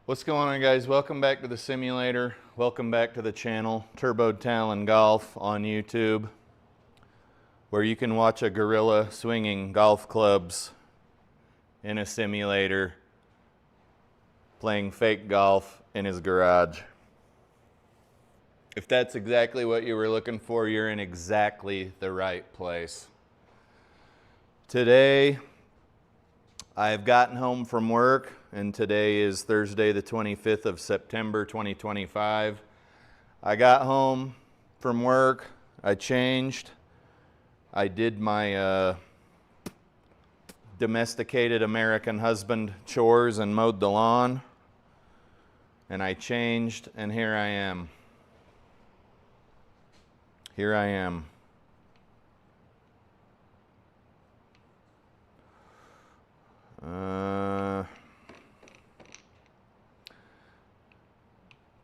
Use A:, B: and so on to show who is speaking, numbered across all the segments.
A: What's going on, guys? Welcome back to the simulator. Welcome back to the channel, Turbo Talon Golf on YouTube, where you can watch a gorilla swinging golf clubs in a simulator, playing fake golf in his garage. If that's exactly what you were looking for, you're in exactly the right place. Today, I've gotten home from work, and today is Thursday the 25th of September 2025. I got home from work, I changed, I did my domesticated American husband chores and mowed the lawn, and I changed, and here I am. Here I am.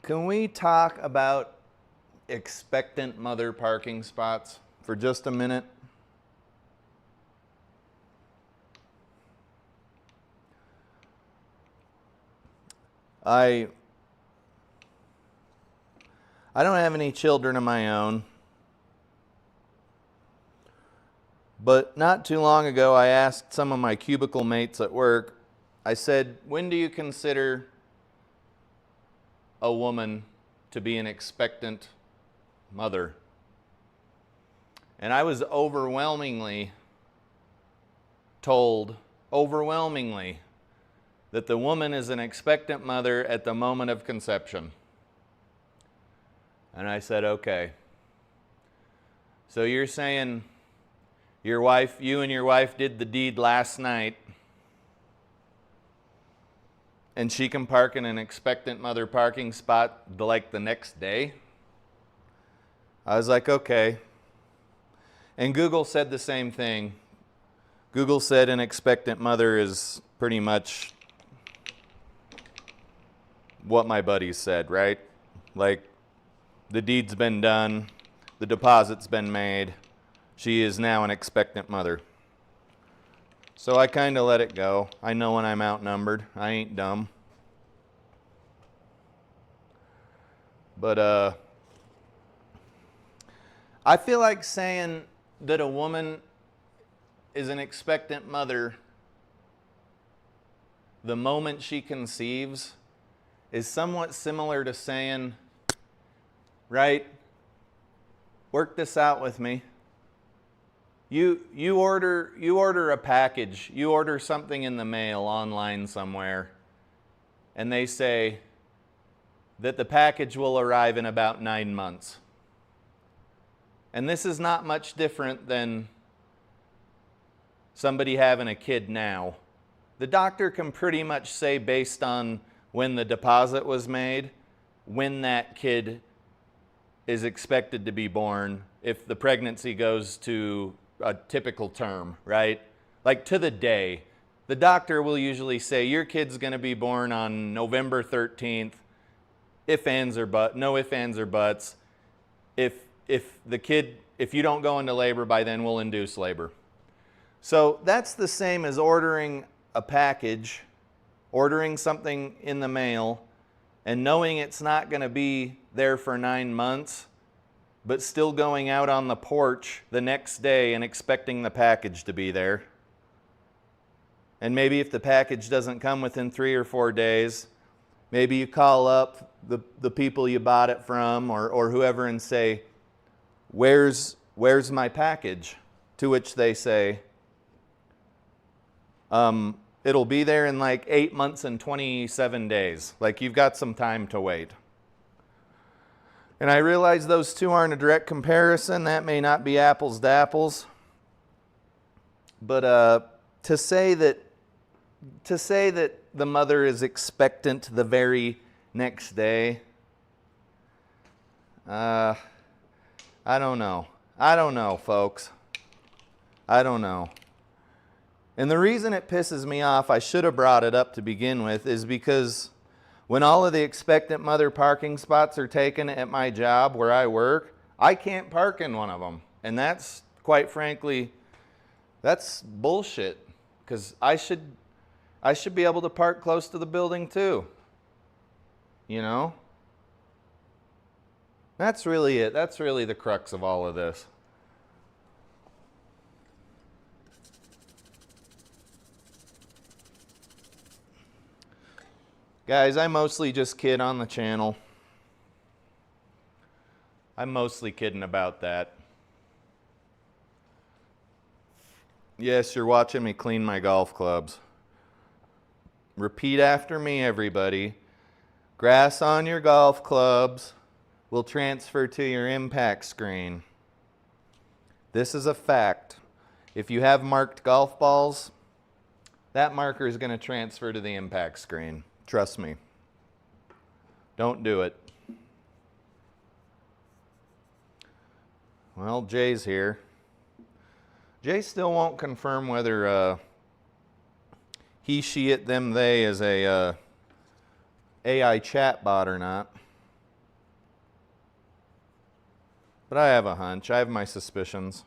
A: Can we talk about expectant mother parking spots for just a minute? I don't have any children of my own, but not too long ago I asked some of my cubicle mates at work, I said, when do you consider a woman to be an expectant mother? And I was overwhelmingly told, that the woman is an expectant mother at the moment of conception. And I said, okay. So you're saying you and your wife did the deed last night, and she can park in an expectant mother parking spot like the next day? I was like, okay. And Google said the same thing. Google said an expectant mother is pretty much what my buddies said, right? Like, the deed's been done, the deposit's been made, she is now an expectant mother. So I kind of let it go. I know when I'm outnumbered. I ain't dumb. But I feel like saying that a woman is an expectant mother the moment she conceives is somewhat similar to saying, right, work this out with me. You order a package, you order something in the mail online somewhere, and they say that the package will arrive in about 9 months. And this is not much different than somebody having a kid now. The doctor can pretty much say, based on when the deposit was made, when that kid is expected to be born, if the pregnancy goes to a typical term, right? Like to the day. The doctor will usually say, your kid's going to be born on November 13th, if ands or buts, no ifs, ands, or buts. If you don't go into labor by then, we'll induce labor. So that's the same as ordering a package, ordering something in the mail, and knowing it's not going to be there for 9 months, but still going out on the porch the next day and expecting the package to be there. And maybe if the package doesn't come within 3 or 4 days, maybe you call up the people you bought it from or whoever and say, where's my package? To which they say, it'll be there in like 8 months and 27 days. Like, you've got some time to wait. And I realize those two aren't a direct comparison. That may not be apples to apples. But to say that the mother is expectant the very next day, I don't know. I don't know, folks. I don't know. And the reason it pisses me off, I should have brought it up to begin with, is because when all of the expectant mother parking spots are taken at my job where I work, I can't park in one of them. And that's, quite frankly, that's bullshit. Because I should be able to park close to the building too. you know? That's really it. That's really the crux of all of this. Guys, I mostly just kid on the channel. I'm mostly kidding about that. Yes, you're watching me clean my golf clubs. Repeat after me, everybody. Grass on your golf clubs will transfer to your impact screen. This is a fact. If you have marked golf balls, that marker is going to transfer to the impact screen. Trust me. Don't do it. Well, Jay's here. Jay still won't confirm whether he, she, it, them, they is a AI chatbot or not. But I have a hunch. I have my suspicions.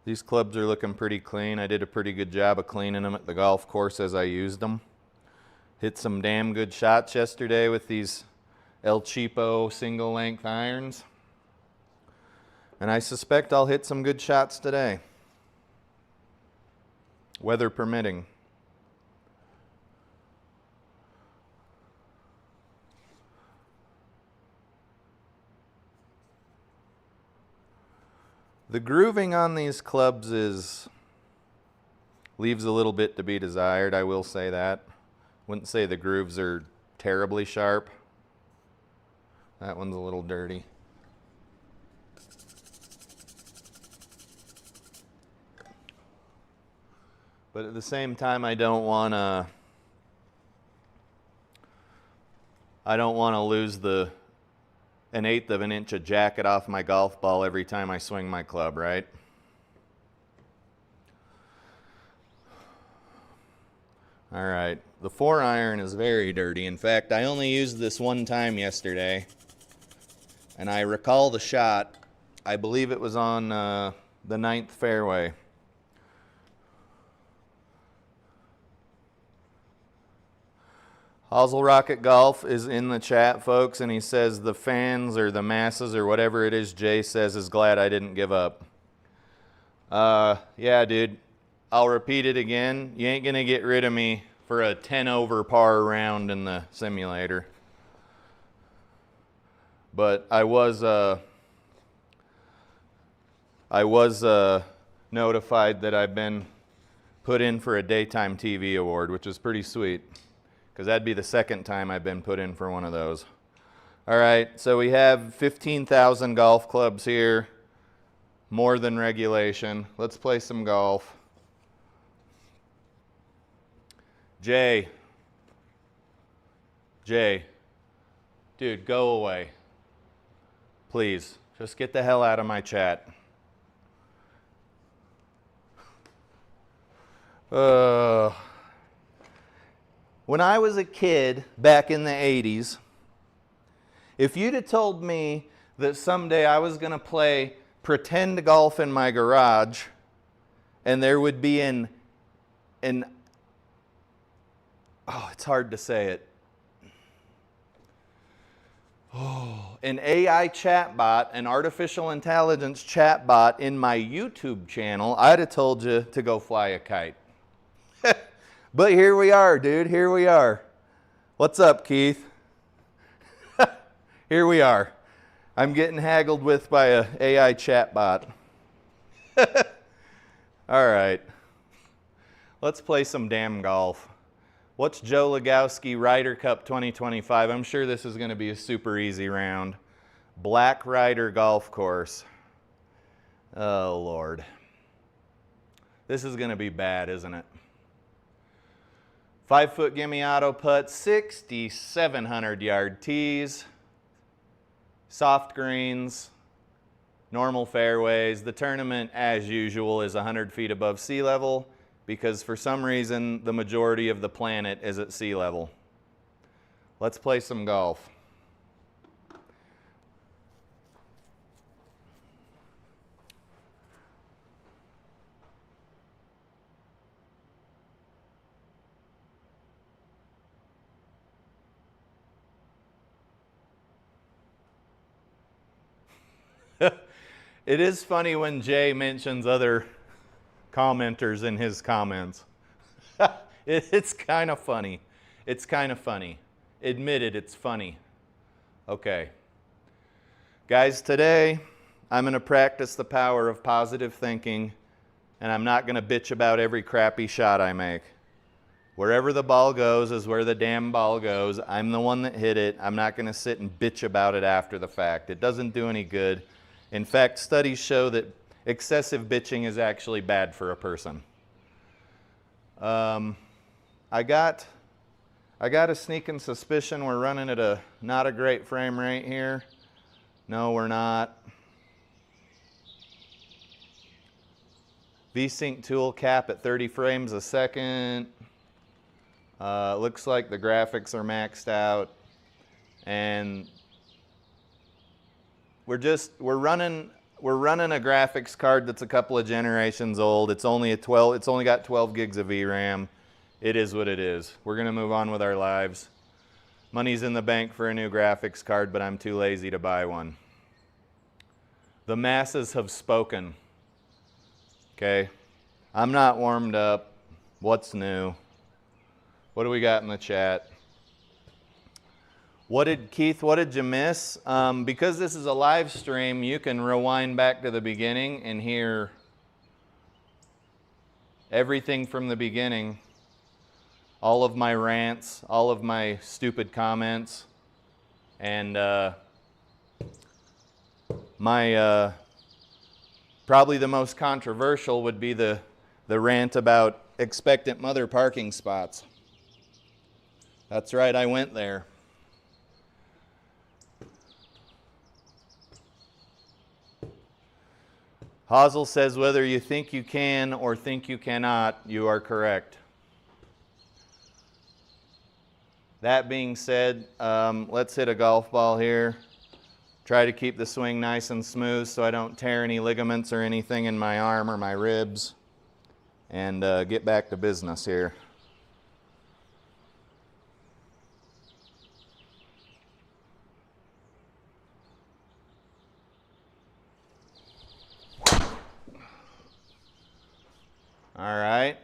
A: These clubs are looking pretty clean. I did a pretty good job of cleaning them at the golf course as I used them. Hit some damn good shots yesterday with these El Cheapo single length irons. And I suspect I'll hit some good shots today. Weather permitting. The grooving on these clubs leaves a little bit to be desired, I will say that. Wouldn't say the grooves are terribly sharp. That one's a little dirty. But at the same time, I don't want to lose an eighth of an inch of jacket off my golf ball every time I swing my club, right? All right, the 4-iron is very dirty. In fact, I only used this one time yesterday, and I recall the shot. I believe it was on the 9th fairway. Hazel Rocket Golf is in the chat, folks, and he says the fans or the masses or whatever it is Jay says is glad I didn't give up. Yeah, dude, I'll repeat it again. You ain't going to get rid of me for a 10 over par round in the simulator. But I was notified that I've been put in for a daytime TV award, which is pretty sweet, because that'd be the second time I've been put in for one of those. All right, so we have 15,000 golf clubs here, more than regulation. Let's play some golf. Jay, dude, go away. Please, just get the hell out of my chat. When I was a kid back in the 80s, if you'd have told me that someday I was going to play pretend golf in my garage and there would be it's hard to say it. An AI chatbot, an artificial intelligence chatbot in my YouTube channel, I'd have told you to go fly a kite. But here we are, dude. Here we are. What's up, Keith? Here we are. I'm getting haggled with by a AI chatbot. All right. Let's play some damn golf. What's Joe Lagowski Ryder Cup 2025? I'm sure this is going to be a super easy round. Black Ryder Golf Course. Oh, Lord. This is going to be bad, isn't it? 5-foot gimme auto putt, 6,700 yard tees, soft greens, normal fairways. The tournament, as usual, is 100 feet above sea level, because for some reason the majority of the planet is at sea level. Let's play some golf. It is funny when Jay mentions other commenters in his comments. It's kind of funny. It's kind of funny. Admit it, it's funny. Okay. Guys, today I'm going to practice the power of positive thinking, and I'm not going to bitch about every crappy shot I make. Wherever the ball goes is where the damn ball goes. I'm the one that hit it. I'm not going to sit and bitch about it after the fact. It doesn't do any good. In fact, studies show that excessive bitching is actually bad for a person. I got a sneaking suspicion we're running at not a great frame rate here. No, we're not. VSync tool cap at 30 frames a second. Looks like the graphics are maxed out, and we're running a graphics card that's a couple of generations old. It's only got 12 gigs of VRAM. It is what it is. We're gonna move on with our lives. Money's in the bank for a new graphics card, but I'm too lazy to buy one. The masses have spoken. Okay, I'm not warmed up. What's new? What do we got in the chat? Keith, what did you miss? Because this is a live stream, you can rewind back to the beginning and hear everything from the beginning. All of my rants, all of my stupid comments, and probably the most controversial would be the rant about expectant mother parking spots. That's right, I went there. Hazel says, whether you think you can or think you cannot, you are correct. That being said, let's hit a golf ball here. Try to keep the swing nice and smooth so I don't tear any ligaments or anything in my arm or my ribs. And get back to business here. All right,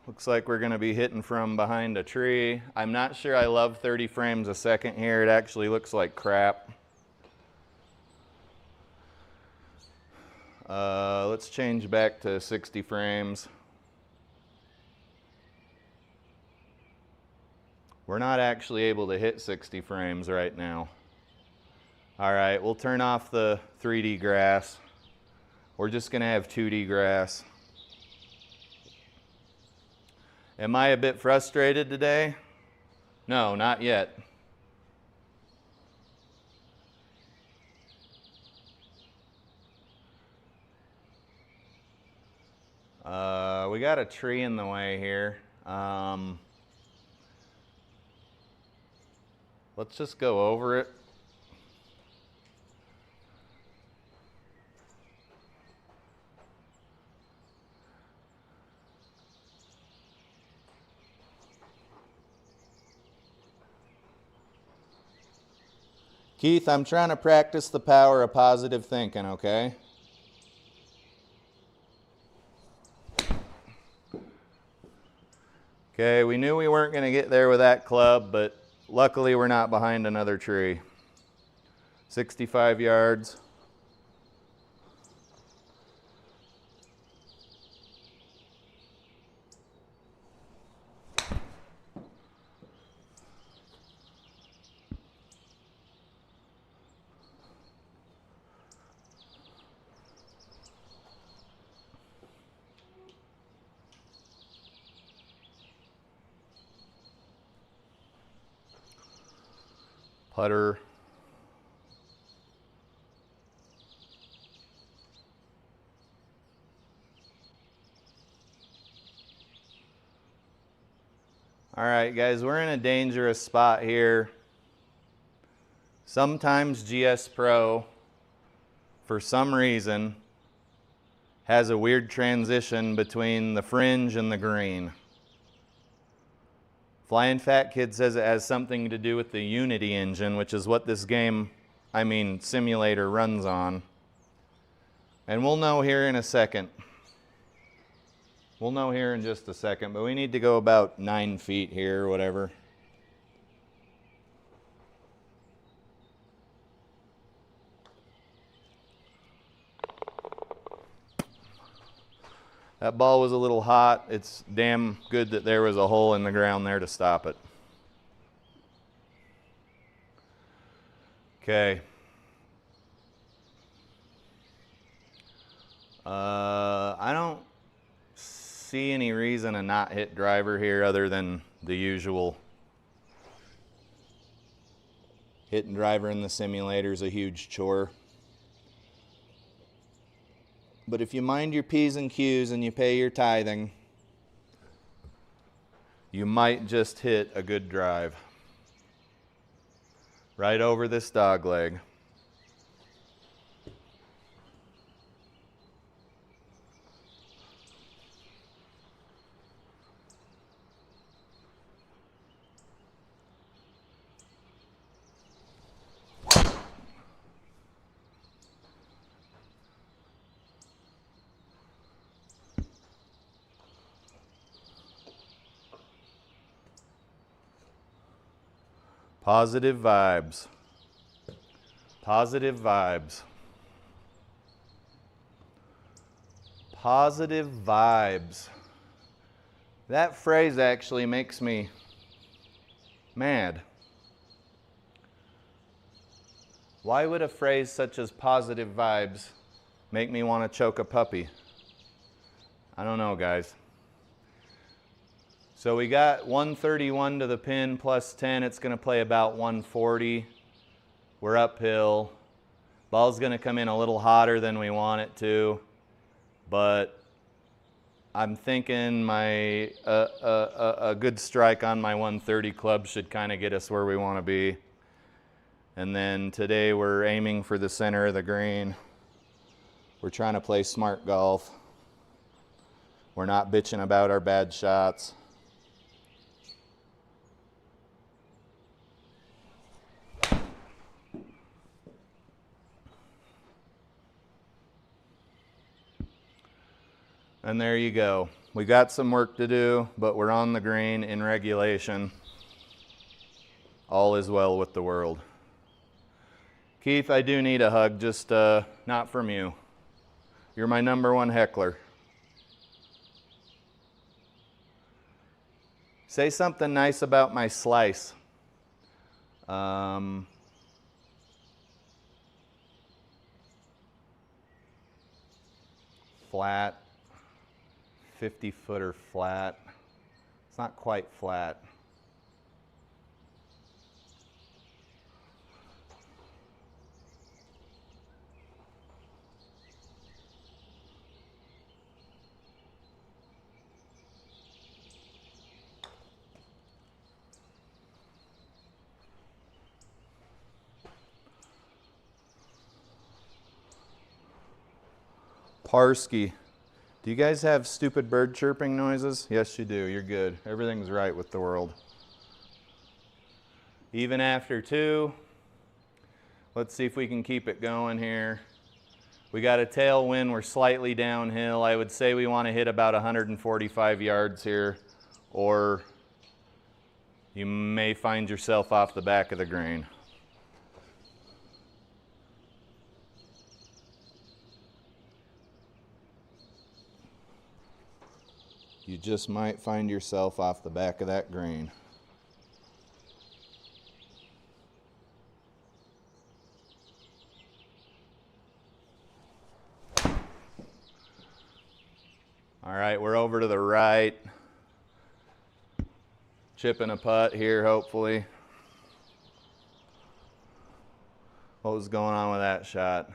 A: looks like we're going to be hitting from behind a tree. I'm not sure I love 30 frames a second here. It actually looks like crap. Let's change back to 60 frames. We're not actually able to hit 60 frames right now. All right, we'll turn off the 3D grass. We're just going to have 2D grass. Am I a bit frustrated today? No, not yet. We got a tree in the way here. Let's just go over it. Keith, I'm trying to practice the power of positive thinking, okay? Okay, we knew we weren't going to get there with that club, but luckily we're not behind another tree. 65 yards. Putter. All right, guys, we're in a dangerous spot here. Sometimes GSPro, for some reason, has a weird transition between the fringe and the green. Flying Fat Kid says it has something to do with the Unity engine, which is what this game, simulator runs on. And we'll know here in a second. We'll know here in just a second, but we need to go about 9 feet here or whatever. That ball was a little hot. It's damn good that there was a hole in the ground there to stop it. Okay. I don't see any reason to not hit driver here other than the usual. Hitting driver in the simulator is a huge chore. But if you mind your P's and Q's and you pay your tithing, you might just hit a good drive. Right over this dog leg. Positive vibes. Positive vibes. Positive vibes. That phrase actually makes me mad. Why would a phrase such as positive vibes make me want to choke a puppy? I don't know, guys. So we got 131 to the pin plus 10. It's going to play about 140. We're uphill. Ball's going to come in a little hotter than we want it to, but I'm thinking a good strike on my 130 club should kind of get us where we want to be. And then today we're aiming for the center of the green. We're trying to play smart golf. We're not bitching about our bad shots. And there you go. We got some work to do, but we're on the green in regulation. All is well with the world. Keith, I do need a hug, just not from you. You're my #1 heckler. Say something nice about my slice. Flat. 50-footer flat. It's not quite flat. Parsky. Do you guys have stupid bird chirping noises? Yes, you do. You're good. Everything's right with the world. Even after 2. Let's see if we can keep it going here. We got a tailwind. We're slightly downhill. I would say we want to hit about 145 yards here, or you may find yourself off the back of the green. You just might find yourself off the back of that green. All right, we're over to the right. Chipping a putt here, hopefully. What was going on with that shot?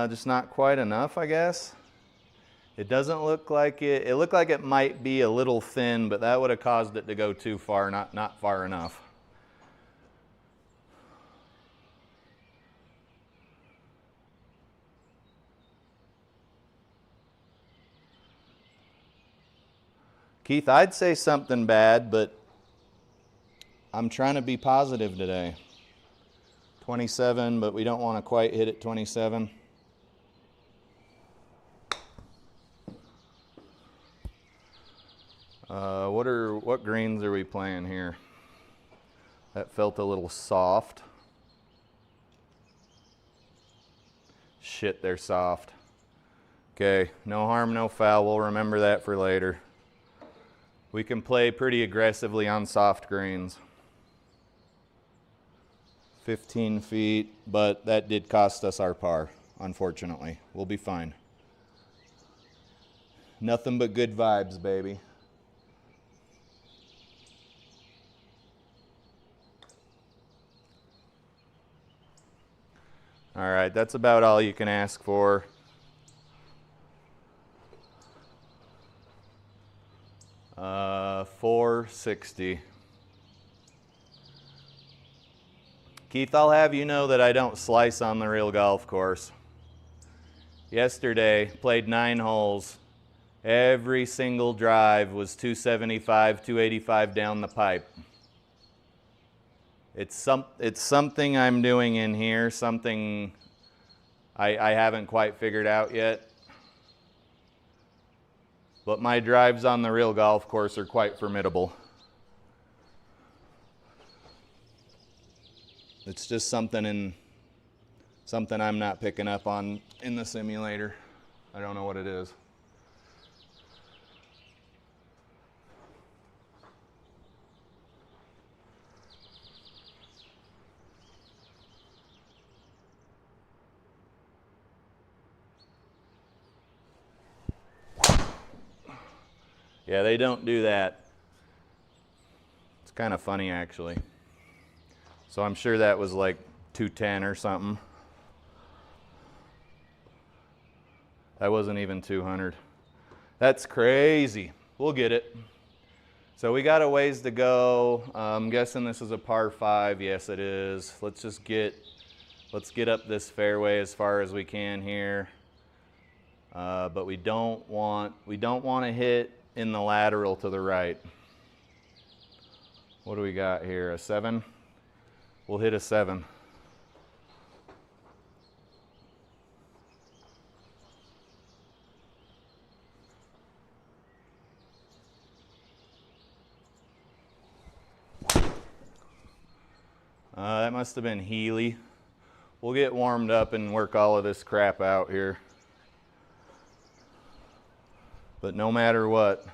A: Just not quite enough, I guess. It doesn't look like it looked like it might be a little thin, but that would have caused it to go too far, not far enough. Keith, I'd say something bad, but I'm trying to be positive today. 27, but we don't want to quite hit it 27. What greens are we playing here? That felt a little soft. Shit, they're soft. Okay, no harm, no foul. We'll remember that for later. We can play pretty aggressively on soft greens. 15 feet, but that did cost us our par, unfortunately. We'll be fine. Nothing but good vibes, baby. All right, that's about all you can ask for. $460. Keith, I'll have you know that I don't slice on the real golf course. Yesterday, played 9 holes. Every single drive was 275, 285 down the pipe. It's something I'm doing in here, something I haven't quite figured out yet. But my drives on the real golf course are quite formidable. It's just something I'm not picking up on in the simulator. I don't know what it is. Yeah, they don't do that. It's kind of funny, actually. So I'm sure that was like 210 or something. That wasn't even 200. That's crazy. We'll get it. So we got a ways to go. I'm guessing this is a par 5. Yes, it is. Let's get up this fairway as far as we can here. But we don't want to hit in the lateral to the right. What do we got here? A 7? We'll hit a 7. That must have been Healy. We'll get warmed up and work all of this crap out here. But no matter what,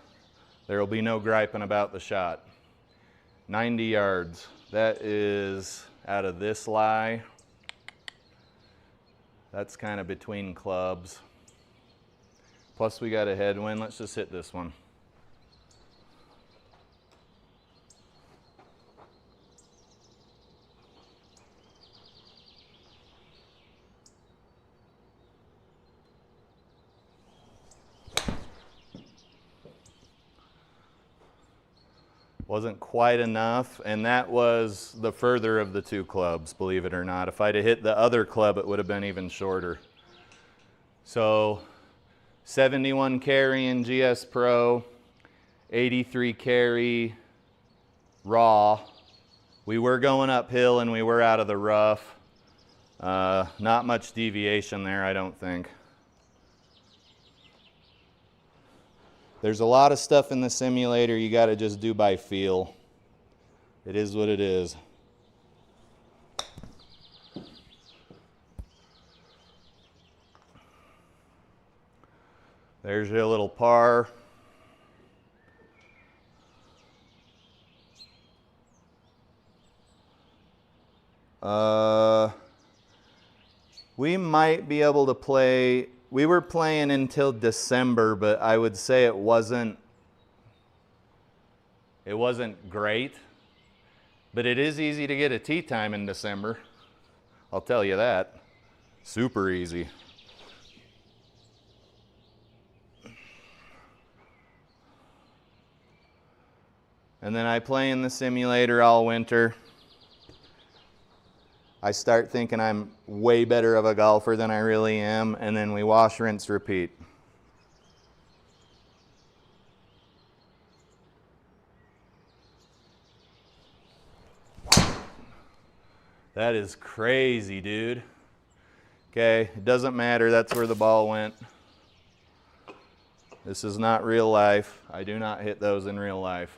A: there will be no griping about the shot. 90 yards. That is out of this lie. That's kind of between clubs. Plus we got a headwind. Let's just hit this one. Wasn't quite enough, and that was the further of the 2 clubs, believe it or not. If I'd have hit the other club, it would have been even shorter. So 71 carry in GS Pro, 83 carry raw. We were going uphill and we were out of the rough. Not much deviation there, I don't think. There's a lot of stuff in the simulator you got to just do by feel. It is what it is. There's your little par. We might be able to play. We were playing until December, but I would say it wasn't great. But it is easy to get a tee time in December. I'll tell you that. Super easy. And then I play in the simulator all winter. I start thinking I'm way better of a golfer than I really am, and then we wash, rinse, repeat. That is crazy, dude. Okay, it doesn't matter, that's where the ball went. This is not real life. I do not hit those in real life.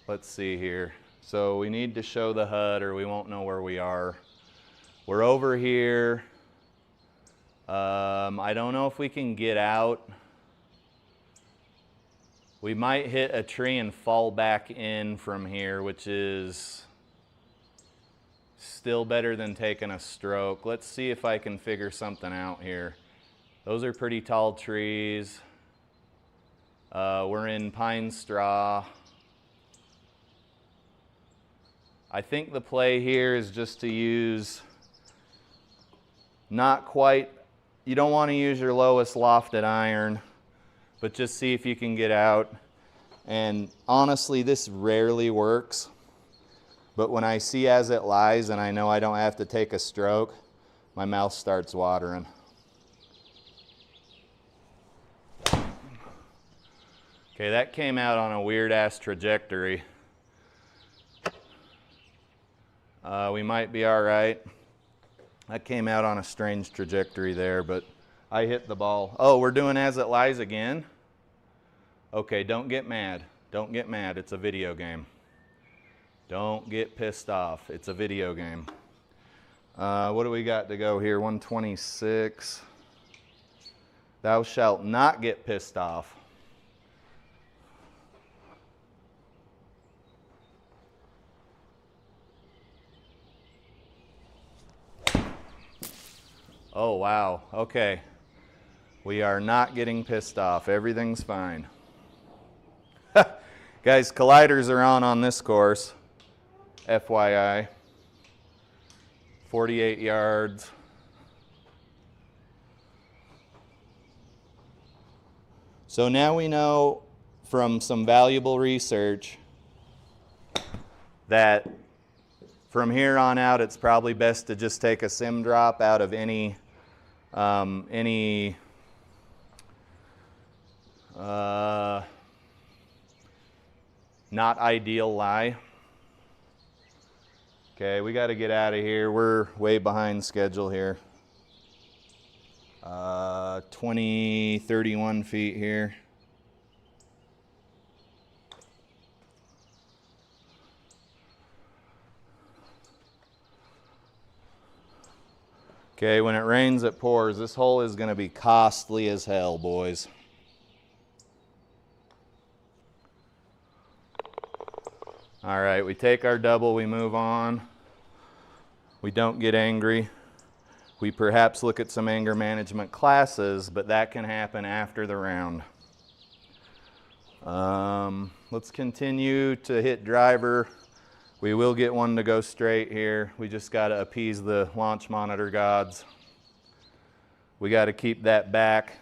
A: Let's see here. So we need to show the HUD or we won't know where we are. We're over here. I don't know if we can get out. We might hit a tree and fall back in from here, which is still better than taking a stroke. Let's see if I can figure something out here. Those are pretty tall trees. We're in pine straw. I think the play here is just to use not quite, you don't want to use your lowest lofted iron, but just see if you can get out. And honestly, this rarely works, but when I see as it lies and I know I don't have to take a stroke, my mouth starts watering. Okay, that came out on a weird ass trajectory. We might be all right. That came out on a strange trajectory there, but I hit the ball. Oh, we're doing as it lies again? Okay, don't get mad. Don't get mad. It's a video game. Don't get pissed off. It's a video game. What do we got to go here? 126. Thou shalt not get pissed off. Oh, wow. Okay. We are not getting pissed off. Everything's fine. Guys, colliders are on this course. FYI. 48 yards. So now we know from some valuable research that from here on out it's probably best to just take a sim drop out of any not ideal lie. Okay, we got to get out of here. We're way behind schedule here. 31 feet here. Okay, when it rains, it pours. This hole is going to be costly as hell, boys. All right, we take our double, we move on. We don't get angry. We perhaps look at some anger management classes, but that can happen after the round. Let's continue to hit driver. We will get one to go straight here. We just got to appease the launch monitor gods. We got to keep that back.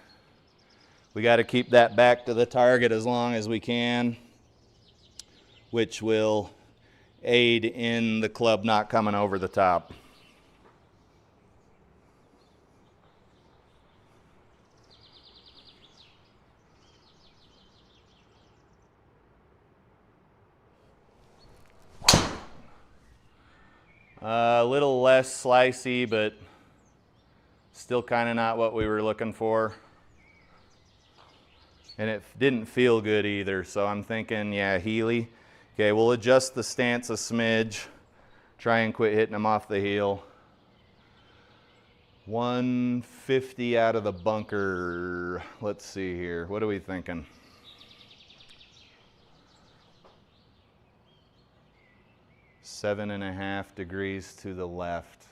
A: We got to keep that back to the target as long as we can, which will aid in the club not coming over the top. A little less slicey, but still kind of not what we were looking for. And it didn't feel good either, so I'm thinking, yeah, Healy. Okay, we'll adjust the stance a smidge. Try and quit hitting them off the heel. 150 out of the bunker. Let's see here. What are we thinking? 7.5 degrees to the left.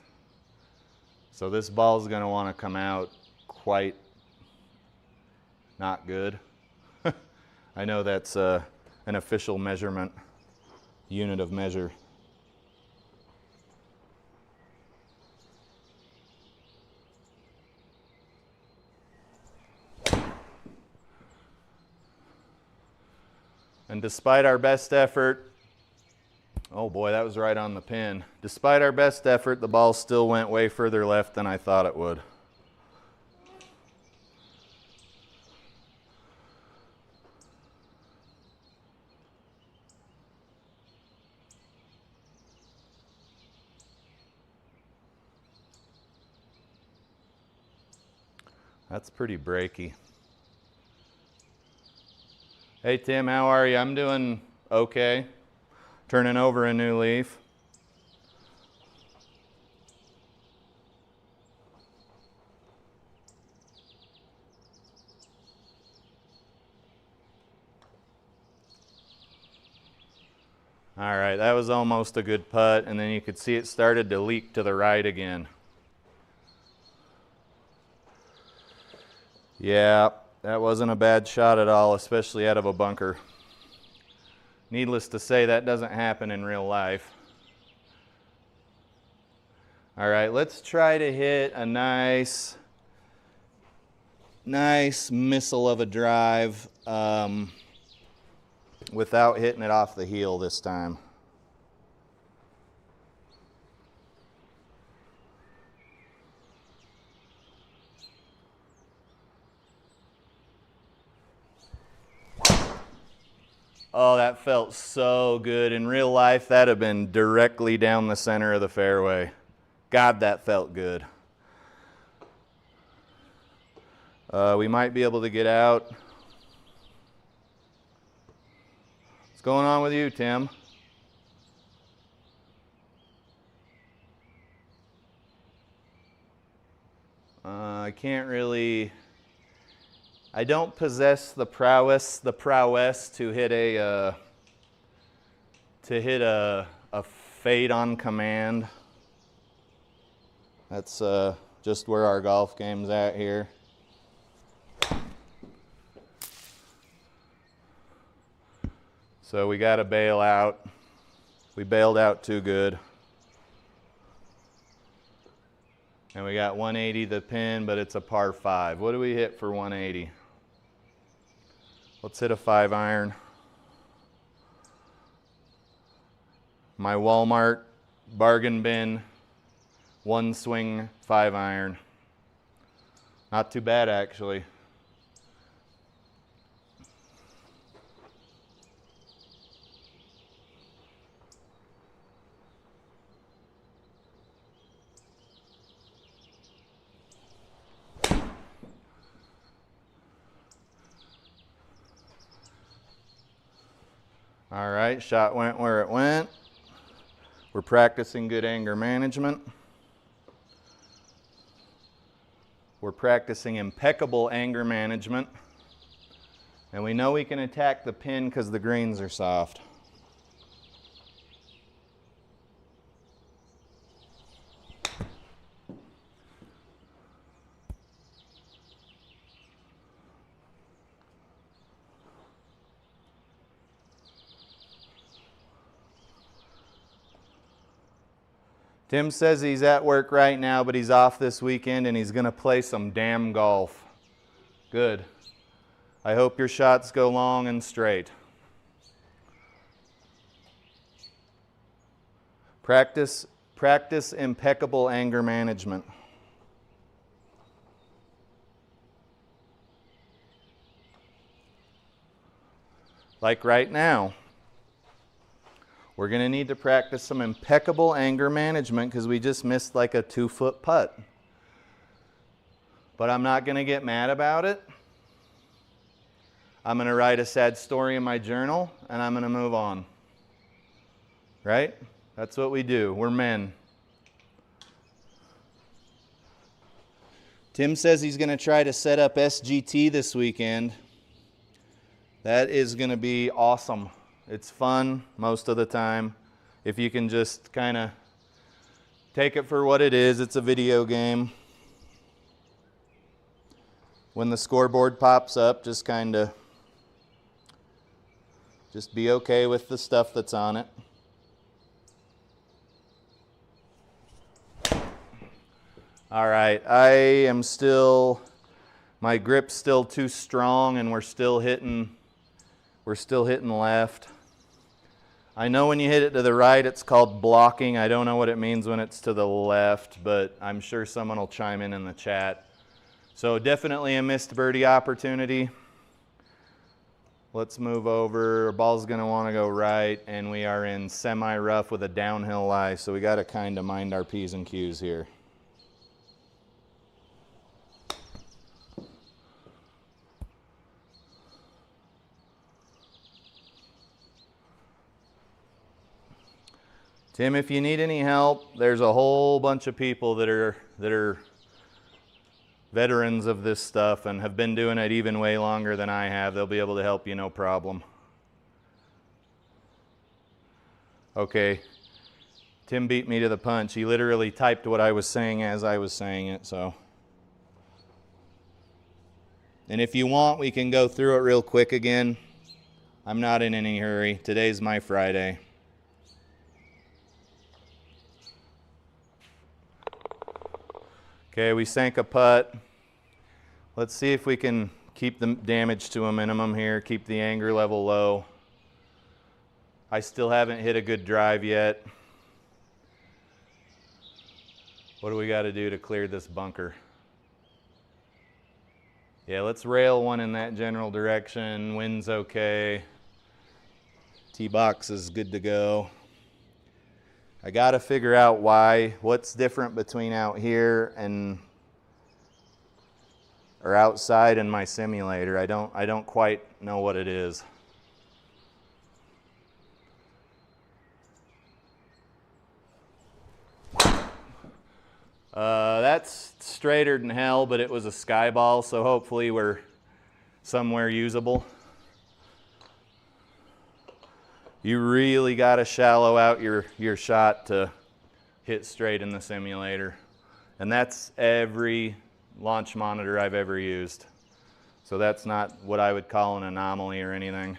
A: So this ball is going to want to come out quite not good. I know that's an official measurement, unit of measure. And despite our best effort, oh boy, that was right on the pin. Despite our best effort, the ball still went way further left than I thought it would. That's pretty breaky. Hey Tim, how are you? I'm doing okay. Turning over a new leaf. All right, that was almost a good putt, and then you could see it started to leak to the right again. Yeah, that wasn't a bad shot at all, especially out of a bunker. Needless to say, that doesn't happen in real life. All right, let's try to hit a nice missile of a drive without hitting it off the heel this time. Oh, that felt so good. In real life, that'd have been directly down the center of the fairway. God, that felt good. We might be able to get out. What's going on with you, Tim? I can't really... I don't possess the prowess to hit a fade on command. That's just where our golf game's at here. So we got to bail out. We bailed out too good. And we got 180 the pin, but it's a par 5. What do we hit for 180? Let's hit a 5-iron. My Walmart bargain bin, 1 swing 5-iron. Not too bad, actually. All right, shot went where it went. We're practicing good anger management. We're practicing impeccable anger management. And we know we can attack the pin because the greens are soft. Tim says he's at work right now, but he's off this weekend and he's going to play some damn golf. Good. I hope your shots go long and straight. Practice impeccable anger management. Like right now. We're going to need to practice some impeccable anger management because we just missed like a 2-foot putt. But I'm not going to get mad about it. I'm going to write a sad story in my journal and I'm going to move on. Right? That's what we do. We're men. Tim says he's going to try to set up SGT this weekend. That is going to be awesome. It's fun most of the time. If you can just kind of take it for what it is, it's a video game. When the scoreboard pops up, just be okay with the stuff that's on it. All right, my grip's still too strong and we're still hitting left. I know when you hit it to the right, it's called blocking. I don't know what it means when it's to the left, but I'm sure someone will chime in the chat. So definitely a missed birdie opportunity. Let's move over. Ball's going to want to go right, and we are in semi-rough with a downhill lie, so we got to kind of mind our P's and Q's here. Tim, if you need any help, there's a whole bunch of people that are veterans of this stuff and have been doing it even way longer than I have. They'll be able to help you, no problem. Okay, Tim beat me to the punch. He literally typed what I was saying as I was saying it, so. And if you want, we can go through it real quick again. I'm not in any hurry. Today's my Friday. Okay, we sank a putt. Let's see if we can keep the damage to a minimum here, keep the anger level low. I still haven't hit a good drive yet. What do we got to do to clear this bunker? Yeah, let's rail one in that general direction. Wind's okay. Tee box is good to go. I got to figure out what's different between out here and or outside in my simulator. I don't quite know what it is. That's straighter than hell, but it was a sky ball, so hopefully we're somewhere usable. You really got to shallow out your shot to hit straight in the simulator. And that's every launch monitor I've ever used. So that's not what I would call an anomaly or anything.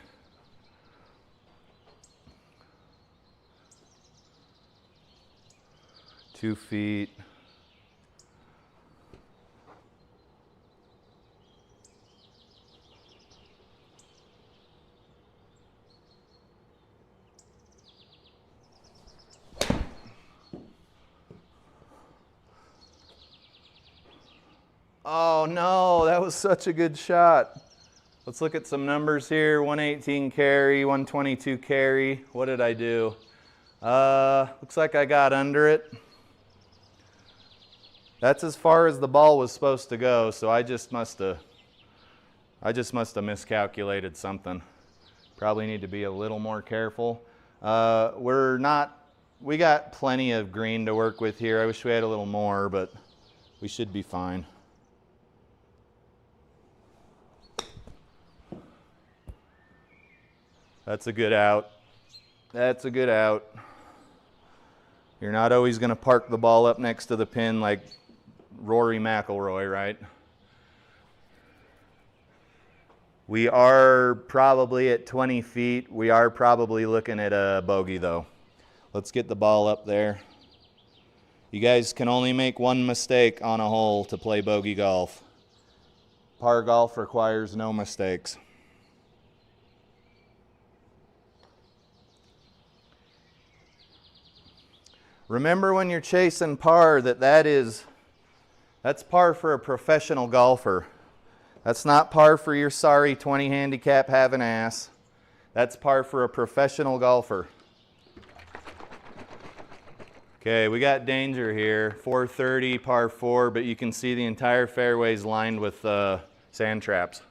A: Two feet. Oh no, that was such a good shot. Let's look at some numbers here. 118 carry, 122 carry. What did I do? Looks like I got under it. That's as far as the ball was supposed to go, so I just must have miscalculated something. Probably need to be a little more careful. We got plenty of green to work with here. I wish we had a little more, but we should be fine. That's a good out. That's a good out. You're not always going to park the ball up next to the pin like Rory McIlroy, right? We are probably at 20 feet. We are probably looking at a bogey though. Let's get the ball up there. You guys can only make one mistake on a hole to play bogey golf. Par golf requires no mistakes. Remember when you're chasing par that's par for a professional golfer. That's not par for your sorry 20 handicap having ass. That's par for a professional golfer. Okay, we got danger here. 430, par 4, but you can see the entire fairway's lined with sand traps.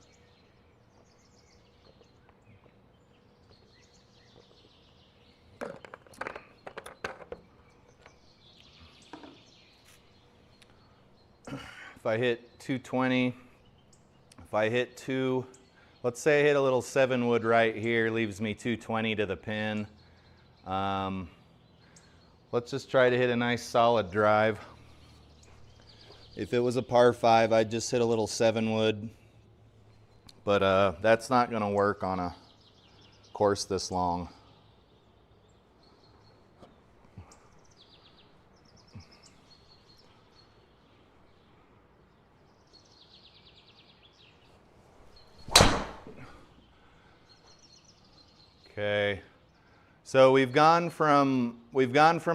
A: If I hit 220, if I hit let's say I hit a little 7-wood right here, leaves me 220 to the pin. Let's just try to hit a nice solid drive. If it was a par 5, I'd just hit a little 7-wood, but that's not going to work on a course this long. Okay, so we've gone from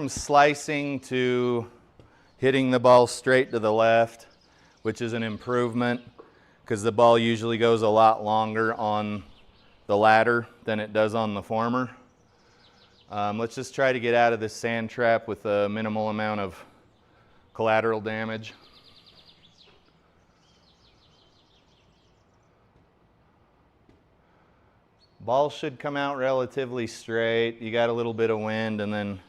A: slicing to hitting the ball straight to the left, which is an improvement because the ball usually goes a lot longer on the latter than it does on the former. Let's just try to get out of this sand trap with a minimal amount of collateral damage. Ball should come out relatively straight. You got a little bit of wind and then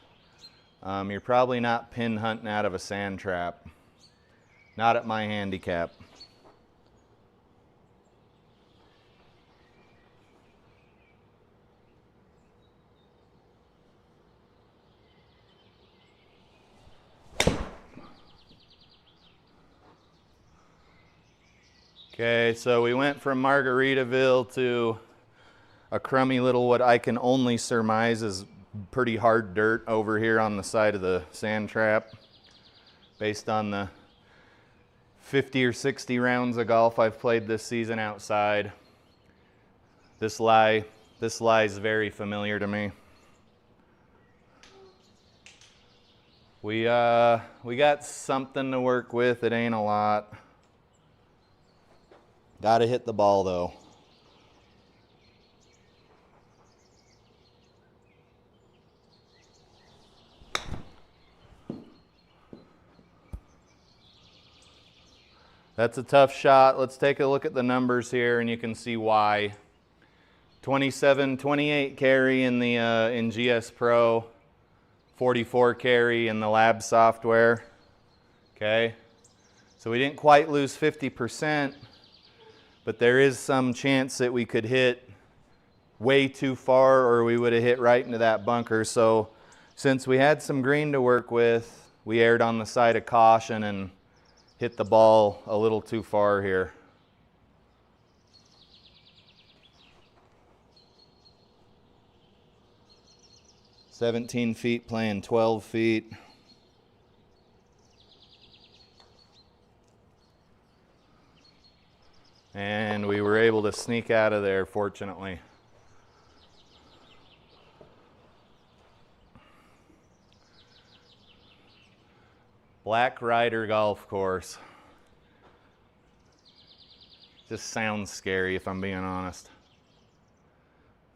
A: You're probably not pin hunting out of a sand trap. Not at my handicap. Okay, so we went from Margaritaville to a crummy little, what I can only surmise is pretty hard dirt over here on the side of the sand trap. Based on the 50 or 60 rounds of golf I've played this season outside, this lie is very familiar to me. We got something to work with. It ain't a lot. Gotta hit the ball though. That's a tough shot. Let's take a look at the numbers here and you can see why. 27, 28 carry in the in GS Pro, 44 carry in the lab software. Okay, so we didn't quite lose 50%, but there is some chance that we could hit way too far or we would have hit right into that bunker. So since we had some green to work with, we erred on the side of caution and hit the ball a little too far here. "17 feet playing 12 feet. And we were able to sneak out of there, fortunately. Black Rider Golf Course. Just sounds scary if I'm being honest.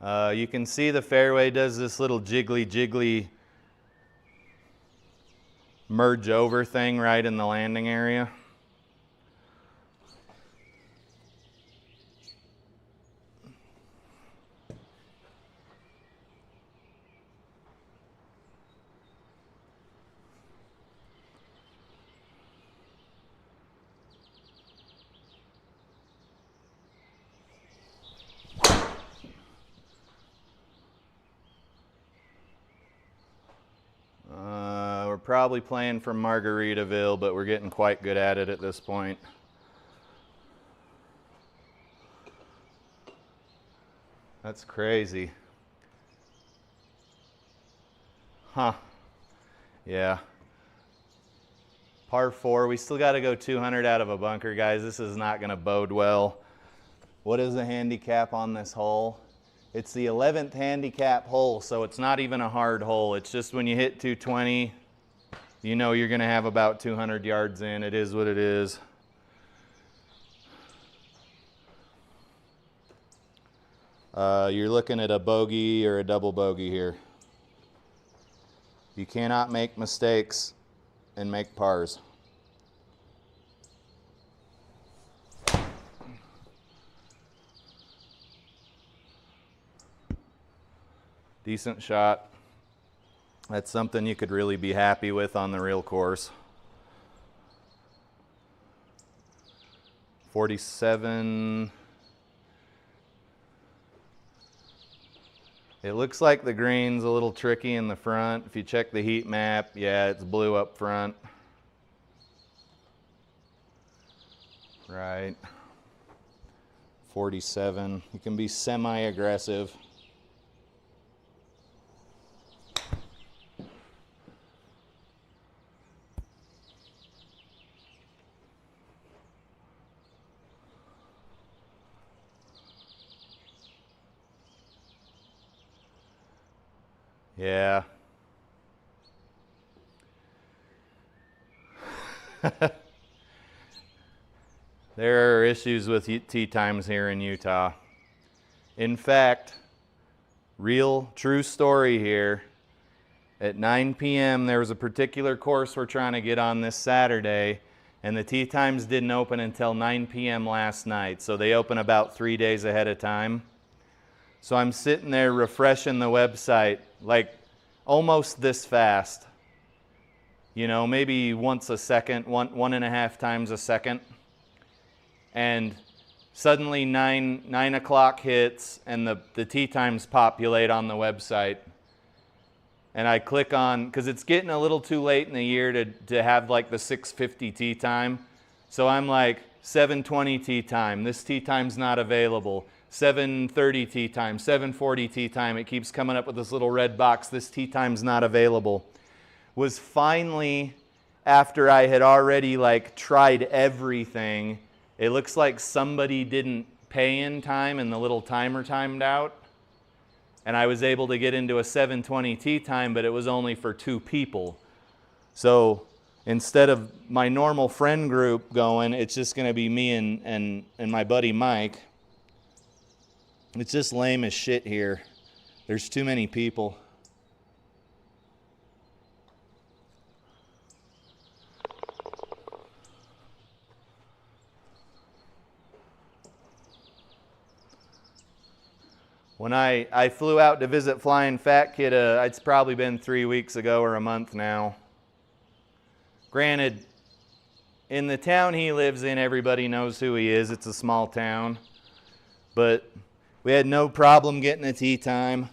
A: You can see the fairway does this little jiggly merge over thing right in the landing area. We're probably playing from Margaritaville, but we're getting quite good at it at this point. That's crazy. Huh. Yeah. Par 4. We still got to go 200 out of a bunker, guys. This is not going to bode well. What is the handicap on this hole? It's the 11th handicap hole, so it's not even a hard hole. It's just when you hit 220, you know you're going to have about 200 yards in. It is what it is. You're looking at a bogey or a double bogey here. You cannot make mistakes and make pars. Decent shot. That's something you could really be happy with on the real course. 47. It looks like the green's a little tricky in the front. If you check the heat map, yeah, it's blue up front. Right. 47. You can be semi-aggressive. Yeah. There are issues with tee times here in Utah. In fact, real true story here. At 9 p.m. there was a particular course we're trying to get on this Saturday, and the tee times didn't open until 9 p.m. last night. So they open about 3 days ahead of time. So I'm sitting there refreshing the website like almost this fast, you know, maybe once a second, 1.5 times a second. And suddenly 9 o'clock hits and the tee times populate on the website. And I click on, because it's getting a little too late in the year to have like the 6:50 tee time. So I'm like, 7:20 tee time, this tee time's not available. 7:30 tee time, 7:40 tee time. It keeps coming up with this little red box, this tee time's not available. Was finally, after I had already like tried everything, it looks like somebody didn't pay in time and the little timer timed out. And I was able to get into a 7:20 tee time, but it was only for 2 people. So instead of my normal friend group going, it's just going to be me and my buddy Mike. It's just lame as shit here. There's too many people. When I flew out to visit Flying Fat Kid, it's probably been 3 weeks ago or a month now. Granted, in the town he lives in, everybody knows who he is. It's a small town. But we had no problem getting a tee time.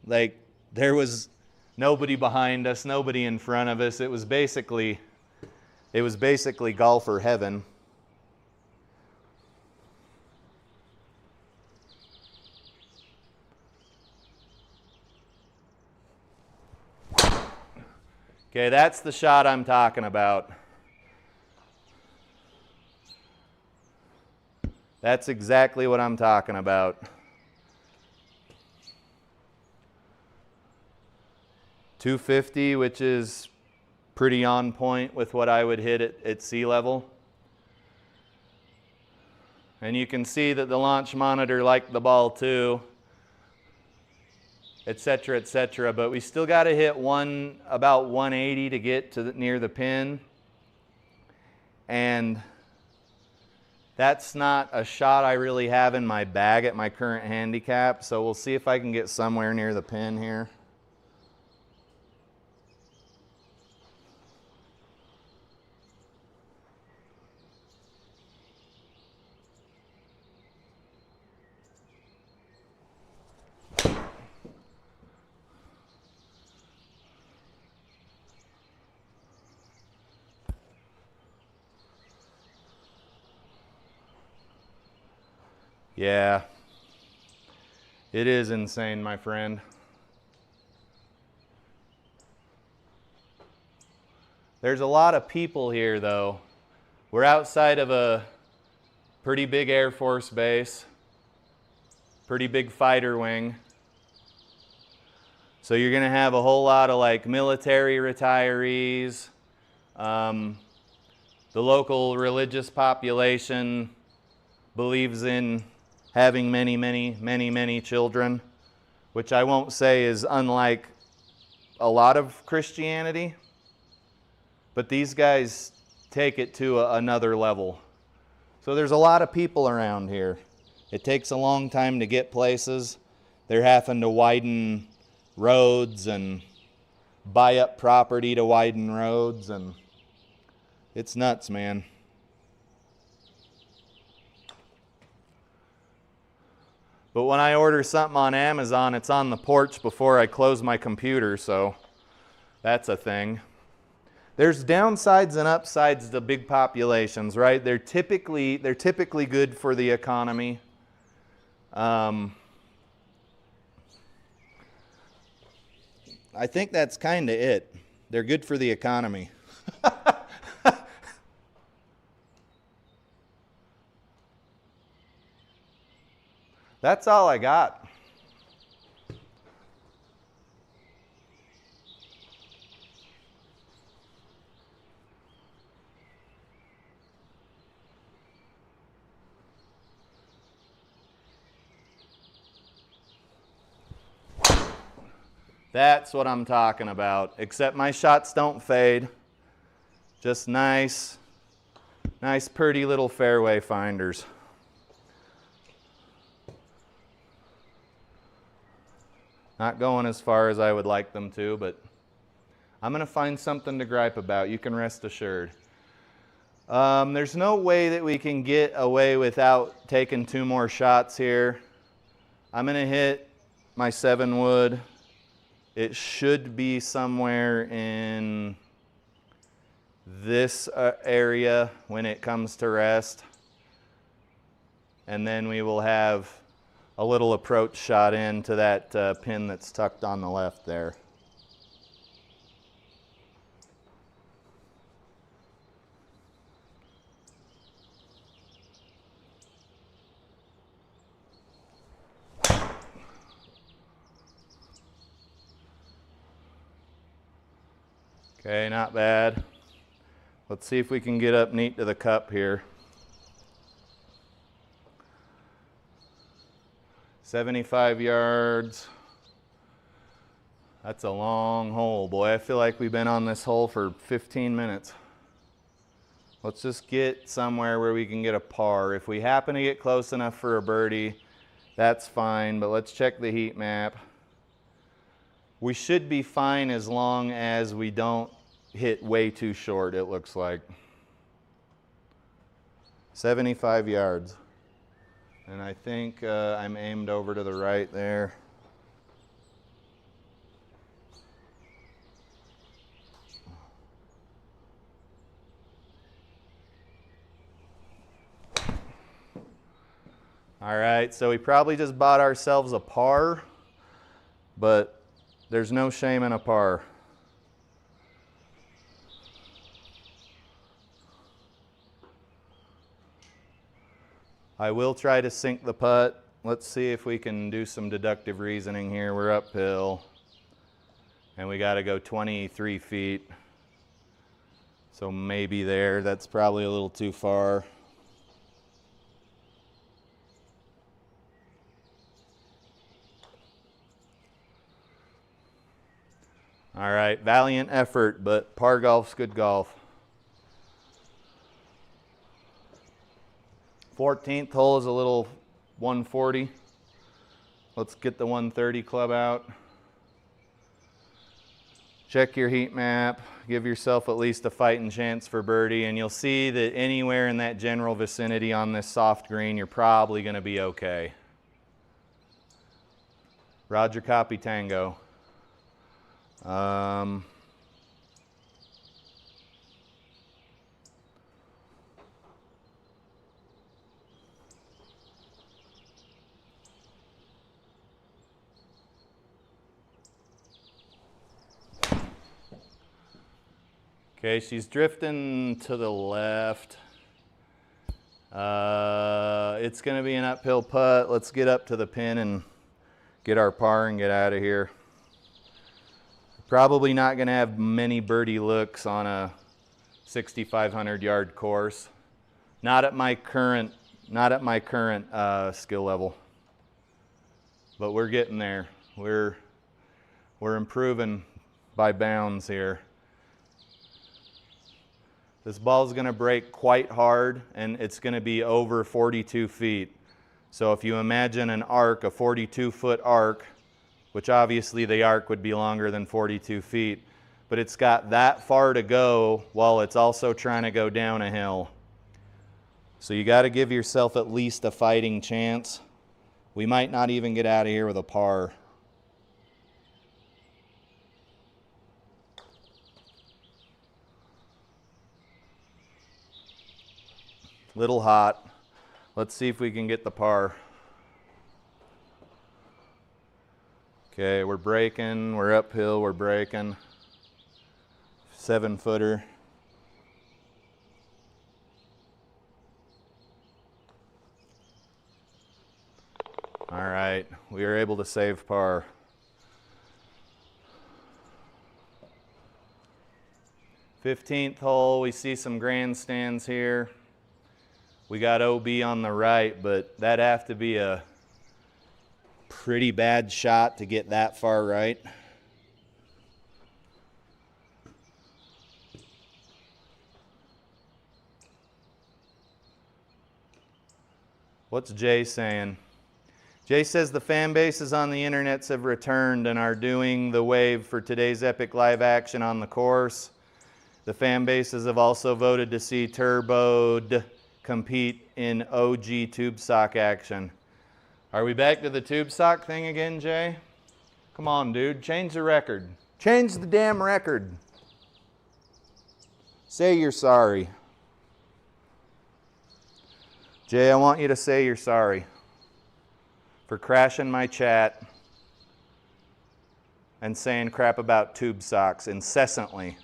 A: Like, there was nobody behind us, nobody in front of us. It was basically golfer heaven. Okay, that's the shot I'm talking about. That's exactly what I'm talking about. 250, which is pretty on point with what I would hit at sea level. And you can see that the launch monitor liked the ball too, etc., etc. But we still got to hit about 180 to get to near the pin. And that's not a shot I really have in my bag at my current handicap. So we'll see if I can get somewhere near the pin here. Yeah, it is insane, my friend. There's a lot of people here, though. We're outside of a pretty big Air Force base, pretty big fighter wing. So you're going to have a whole lot of like military retirees, the local religious population believes in having many children, which I won't say is unlike a lot of Christianity, but these guys take it to another level. So there's a lot of people around here. It takes a long time to get places. They're having to widen roads and buy up property to widen roads, and it's nuts, man. But when I order something on Amazon, it's on the porch before I close my computer, so that's a thing. There's downsides and upsides to big populations, right? They're typically good for the economy. I think that's kind of it. They're good for the economy. That's all I got. That's what I'm talking about. Except my shots don't fade. Just nice, pretty little fairway finders. Not going as far as I would like them to, but I'm going to find something to gripe about. You can rest assured. There's no way that we can get away without taking 2 more shots here. I'm going to hit my 7 wood. It should be somewhere in this area when it comes to rest. And then we will have a little approach shot into that pin that's tucked on the left there. Okay, not bad. Let's see if we can get up neat to the cup here. 75 yards. That's a long hole, boy. I feel like we've been on this hole for 15 minutes. Let's just get somewhere where we can get a par. If we happen to get close enough for a birdie, that's fine, but let's check the heat map. We should be fine as long as we don't hit way too short, it looks like. 75 yards. And I think I'm aimed over to the right there. All right, so we probably just bought ourselves a par, but there's no shame in a par. I will try to sink the putt. Let's see if we can do some deductive reasoning here. We're uphill, and we got to go 23 feet. So maybe there. That's probably a little too far. All right, valiant effort, but par golf's good golf. 14th hole is a little 140. Let's get the 130 club out. Check your heat map. Give yourself at least a fighting chance for birdie, and you'll see that anywhere in that general vicinity on this soft green, you're probably going to be okay. Roger, copy, tango. Okay, she's drifting to the left. It's going to be an uphill putt. Let's get up to the pin and get our par and get out of here. Probably not going to have many birdie looks on a 6,500 yard course. Not at my current skill level. But we're getting there. We're improving by bounds here. This ball is going to break quite hard, and it's going to be over 42 feet. So if you imagine an arc, a 42-foot arc, which obviously the arc would be longer than 42 feet, but it's got that far to go while it's also trying to go down a hill. So you got to give yourself at least a fighting chance. We might not even get out of here with a par. Little hot. Let's see if we can get the par. Okay, we're breaking, we're uphill, we're breaking. 7-footer. All right, we were able to save par. Fifteenth hole, we see some grandstands here. We got OB on the right, but that'd have to be a pretty bad shot to get that far right. What's Jay saying? Jay says the fan bases on the internets have returned and are doing the wave for today's epic live action on the course. The fan bases have also voted to see Turboed compete in OG tube sock action. Are we back to the tube sock thing again, Jay? Come on, dude, change the record. Change the damn record. Say you're sorry. Jay, I want you to say you're sorry for crashing my chat and saying crap about tube socks incessantly.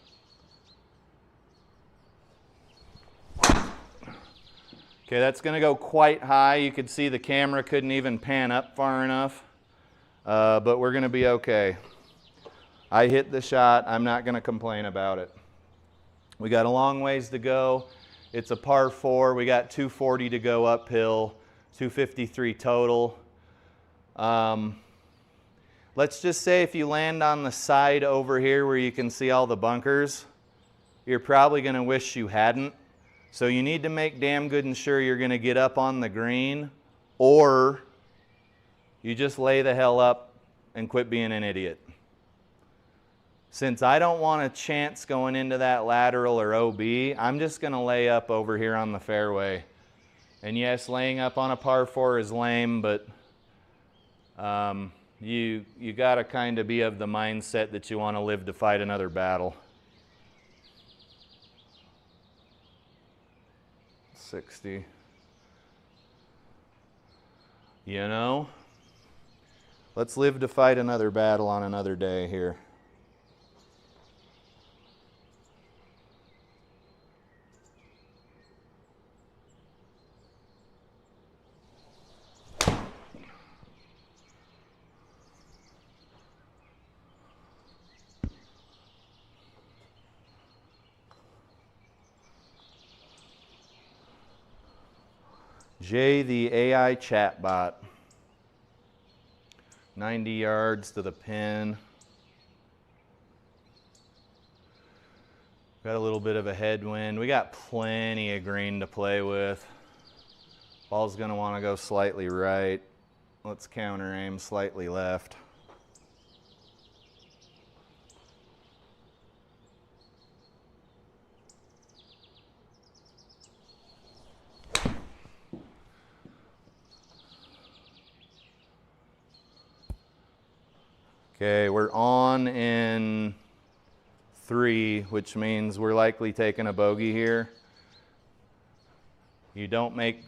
A: Okay, that's going to go quite high. You could see the camera couldn't even pan up far enough, but we're going to be okay. I hit the shot. I'm not going to complain about it. We got a long ways to go. It's a par 4. We got 240 to go uphill, 253 total. Let's just say if you land on the side over here where you can see all the bunkers, you're probably going to wish you hadn't. So you need to make damn good and sure you're going to get up on the green, or you just lay the hell up and quit being an idiot. Since I don't want a chance going into that lateral or OB, I'm just going to lay up over here on the fairway. And yes, laying up on a par 4 is lame, but you got to kind of be of the mindset that you want to live to fight another battle. 60. You know, let's live to fight another battle on another day here. Jay, the AI chatbot. 90 yards to the pin. Got a little bit of a headwind. We got plenty of green to play with. Ball's going to want to go slightly right. Let's counter aim slightly left. Okay, we're on in 3, which means we're likely taking a bogey here. You don't make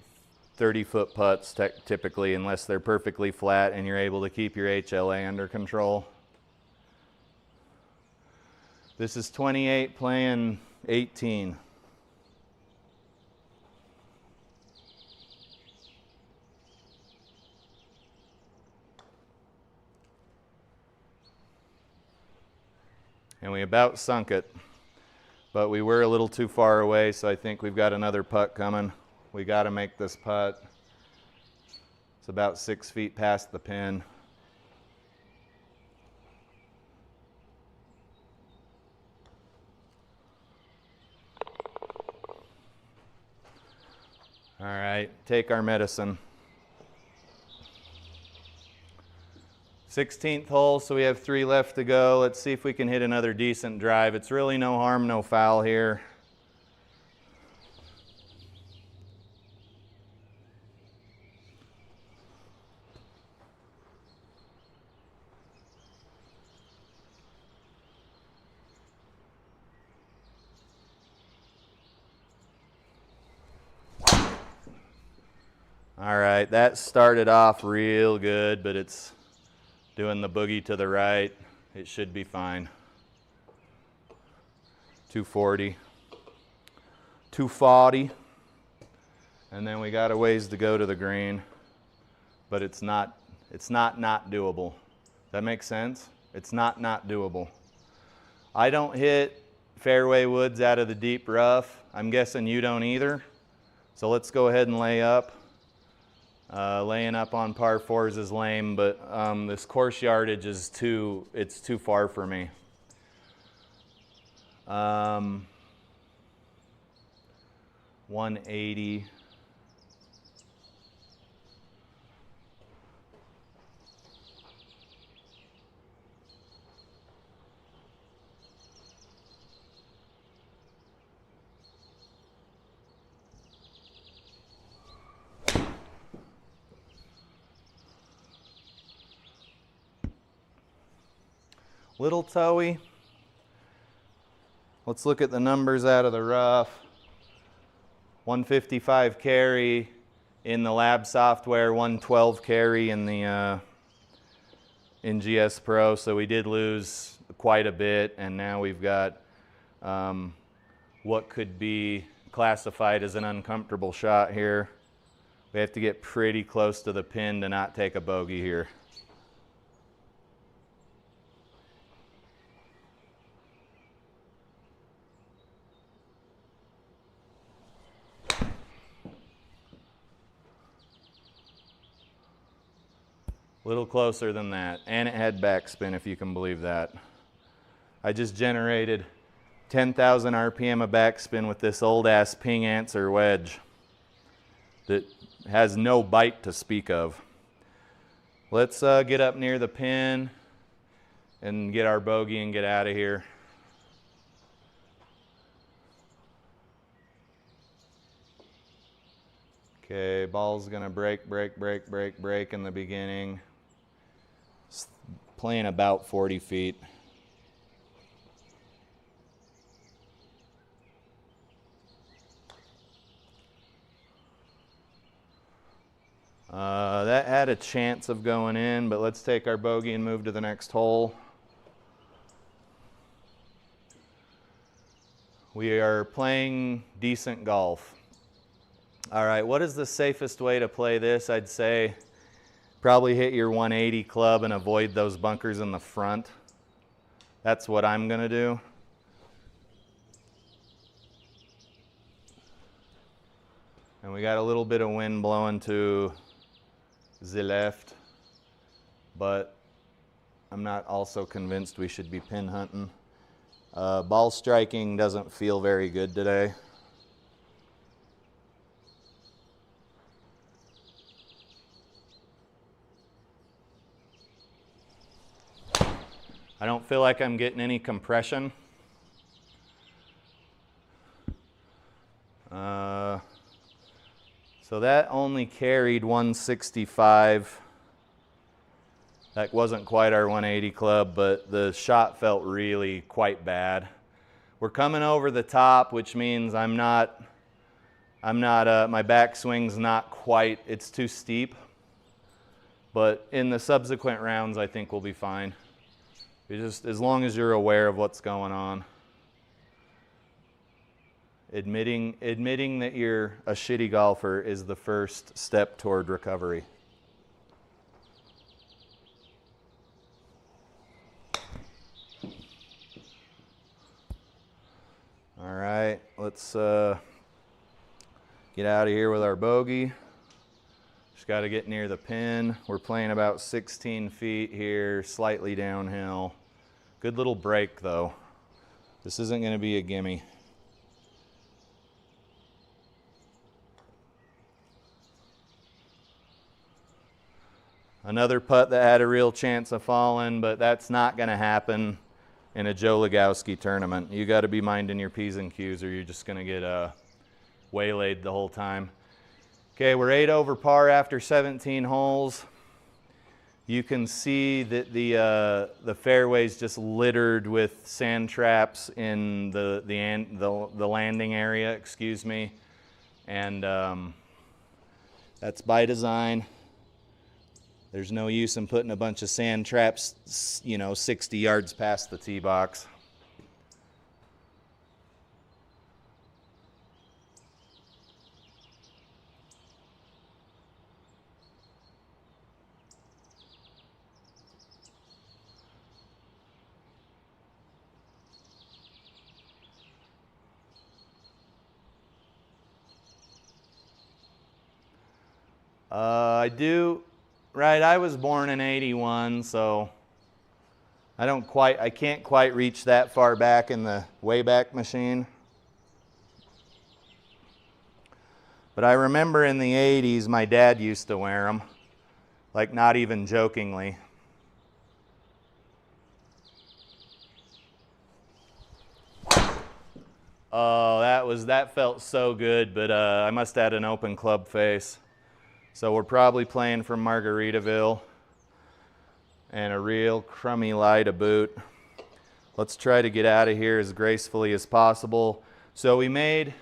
A: 30-foot putts typically unless they're perfectly flat and you're able to keep your HLA under control. This is 28 playing 18. And we about sunk it, but we were a little too far away, so I think we've got another putt coming. We got to make this putt. It's about 6 feet past the pin. All right, take our medicine. 16th hole, so we have 3 left to go. Let's see if we can hit another decent drive. It's really no harm, no foul here. All right, that started off real good, but it's doing the boogie to the right. It should be fine. 240. 240. And then we got a ways to go to the green, but it's not doable. Does that make sense? It's not doable. I don't hit fairway woods out of the deep rough. I'm guessing you don't either. So let's go ahead and lay up. Laying up on par 4s is lame, but this course yardage is too far for me. 180. Little toey. Let's look at the numbers out of the rough. 155 carry in the lab software, 112 carry in the in GS Pro, so we did lose quite a bit, and now we've got what could be classified as an uncomfortable shot here. We have to get pretty close to the pin to not take a bogey here. A little closer than that, and it had backspin, if you can believe that. I just generated 10,000 RPM of backspin with this old ass ping answer wedge that has no bite to speak of. Let's get up near the pin and get our bogey and get out of here. Okay, ball's gonna break in the beginning. It's playing about 40 feet. That had a chance of going in, but let's take our bogey and move to the next hole. We are playing decent golf. All right, what is the safest way to play this? I'd say probably hit your 180 club and avoid those bunkers in the front. That's what I'm gonna do. And we got a little bit of wind blowing to the left, but I'm not also convinced we should be pin hunting. Ball striking doesn't feel very good today. I don't feel like I'm getting any compression. So that only carried 165. That wasn't quite our 180 club, but the shot felt really quite bad. We're coming over the top, which means my backswing's not quite, it's too steep. But in the subsequent rounds, I think we'll be fine. Just as long as you're aware of what's going on. Admitting that you're a shitty golfer is the first step toward recovery. All right, let's get out of here with our bogey. Just got to get near the pin. We're playing about 16 feet here, slightly downhill. Good little break though. This isn't going to be a gimme. Another putt that had a real chance of falling, but that's not going to happen in a Joe Lagowski tournament. You got to be minding your P's and Q's or you're just going to get waylaid the whole time. Okay, we're 8 over par after 17 holes. You can see that the fairway's just littered with sand traps in the landing area, excuse me, and that's by design. There's no use in putting a bunch of sand traps, 60 yards past the tee box. I was born in 81, so I can't quite reach that far back in the Wayback Machine. But I remember in the 80s, my dad used to wear them, like not even jokingly. Oh, that felt so good, but I must have had an open club face. So we're probably playing from Margaritaville and a real crummy lie to boot. Let's try to get out of here as gracefully as possible. So we made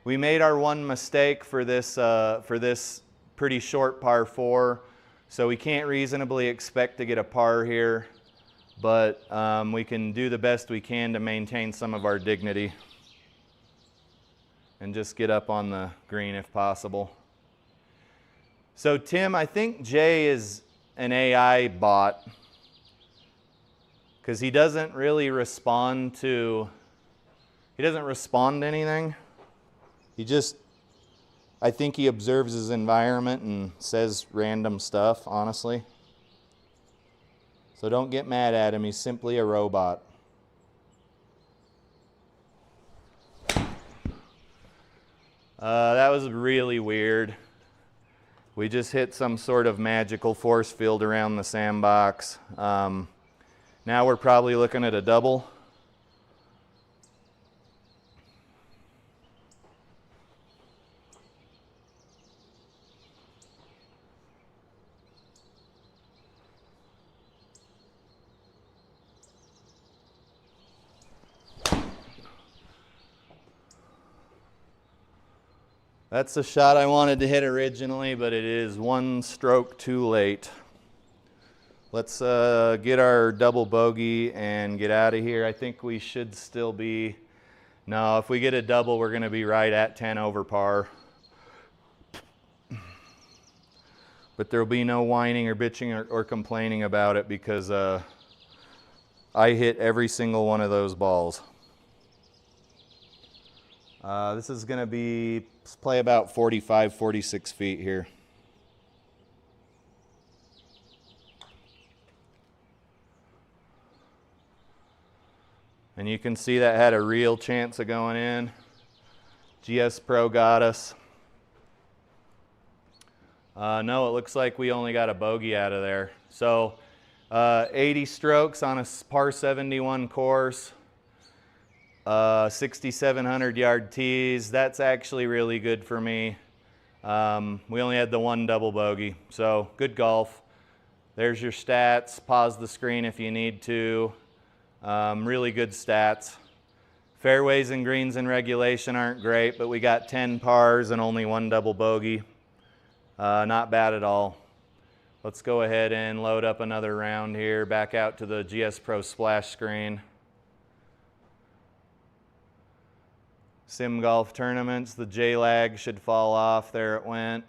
A: our one mistake for this pretty short par 4. So we can't reasonably expect to get a par here, but we can do the best we can to maintain some of our dignity and just get up on the green if possible. So Tim, I think Jay is an AI bot because he doesn't really respond to anything. I think he observes his environment and says random stuff, honestly. So don't get mad at him, he's simply a robot. That was really weird. We just hit some sort of magical force field around the sandbox. Now we're probably looking at a double. That's the shot I wanted to hit originally, but it is one stroke too late. Let's get our double bogey and get out of here. I think we should still be, no, if we get a double, we're going to be right at 10 over par. But there'll be no whining or bitching or complaining about it because I hit every single one of those balls. This is going to be, let's play about 45, 46 feet here. And you can see that had a real chance of going in. SIGPRO got us. No, it looks like we only got a bogey out of there. So 80 strokes on a par 71 course. 6,700 yard tees. That's actually really good for me. We only had the one double bogey, so good golf. There's your stats. Pause the screen if you need to. Really good stats. Fairways and greens in regulation aren't great, but we got 10 pars and only one double bogey. Not bad at all. Let's go ahead and load up another round here. Back out to the SIGPRO splash screen. Sim Golf Tournaments, the J-lag should fall off. There it went.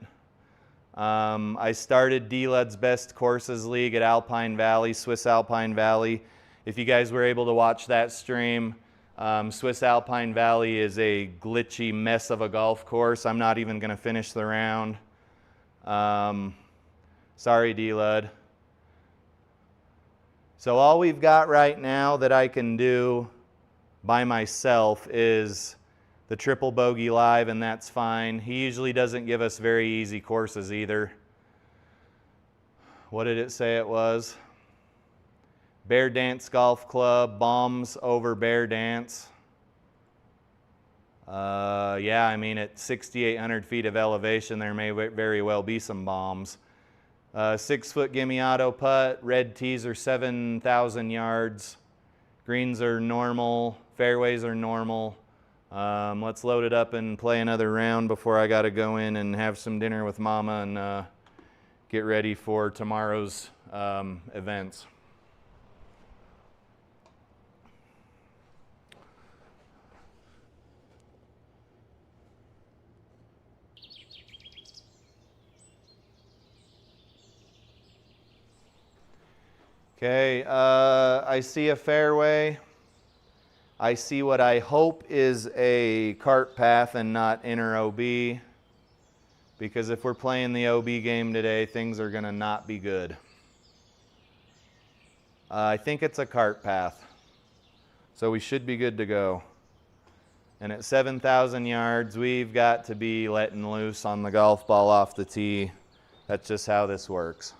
A: I started D-Lud's Best Courses League at Alpine Valley, Swiss Alpine Valley. If you guys were able to watch that stream, Swiss Alpine Valley is a glitchy mess of a golf course. I'm not even going to finish the round. Sorry, D-Lud. So all we've got right now that I can do by myself is the triple bogey live, and that's fine. He usually doesn't give us very easy courses either. What did it say it was? Bear Dance Golf Club, bombs over Bear Dance. Yeah, I mean, at 6,800 feet of elevation, there may very well be some bombs. 6-foot gimme auto putt. Red tees are 7,000 yards. Greens are normal. Fairways are normal. Let's load it up and play another round before I got to go in and have some dinner with Mama and get ready for tomorrow's events. Okay, I see a fairway. I see what I hope is a cart path and not inner OB, because if we're playing the OB game today, things are going to not be good. I think it's a cart path, so we should be good to go. And at 7,000 yards, we've got to be letting loose on the golf ball off the tee. That's just how this works.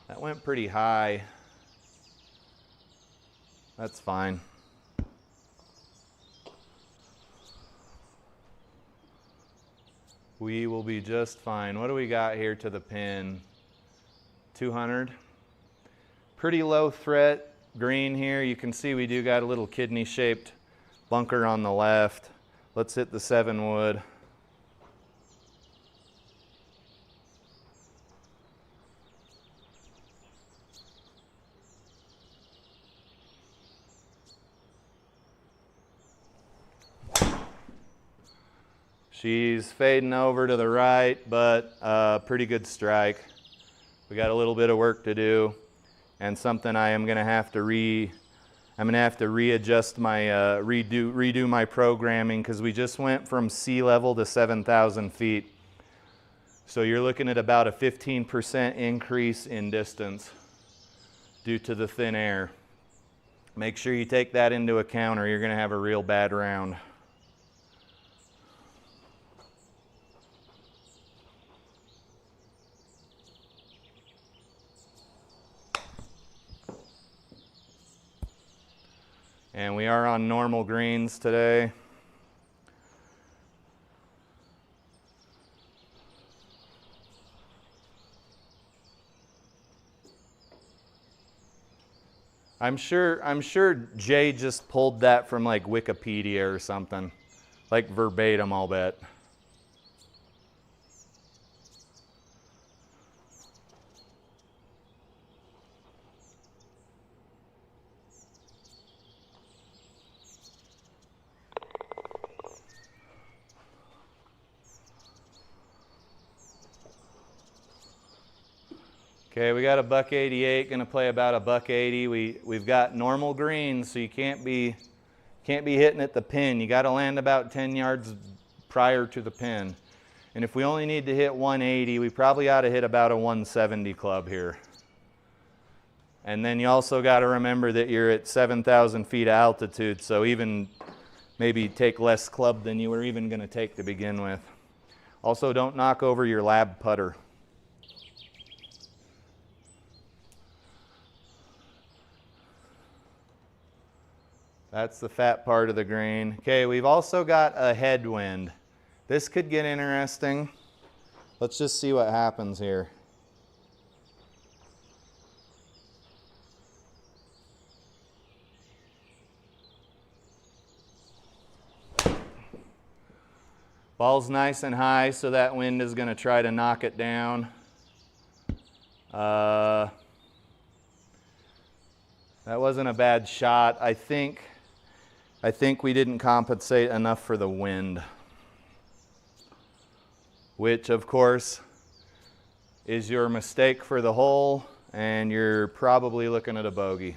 A: That went pretty high. That's fine. We will be just fine. What do we got here to the pin? 200. Pretty low threat green here. You can see we do got a little kidney shaped bunker on the left. Let's hit the 7 wood. She's fading over to the right, but pretty good strike. We got a little bit of work to do, and something I am going to have to readjust my redo my programming, because we just went from sea level to 7,000 feet. So you're looking at about a 15% increase in distance due to the thin air. Make sure you take that into account, or you're going to have a real bad round. And we are on normal greens today. I'm sure Jay just pulled that from like Wikipedia or something, like verbatim, I'll bet. Okay, we got a $188, gonna play about a $180. We've got normal greens, so you can't be hitting at the pin. You got to land about 10 yards prior to the pin. And if we only need to hit 180, we probably ought to hit about a 170 club here. And then you also got to remember that you're at 7,000 feet of altitude, so even maybe take less club than you were even going to take to begin with. Also, don't knock over your lab putter. That's the fat part of the green. Okay, we've also got a headwind. This could get interesting. Let's just see what happens here. Ball's nice and high, so that wind is going to try to knock it down. That wasn't a bad shot. I think we didn't compensate enough for the wind, which of course is your mistake for the hole, and you're probably looking at a bogey.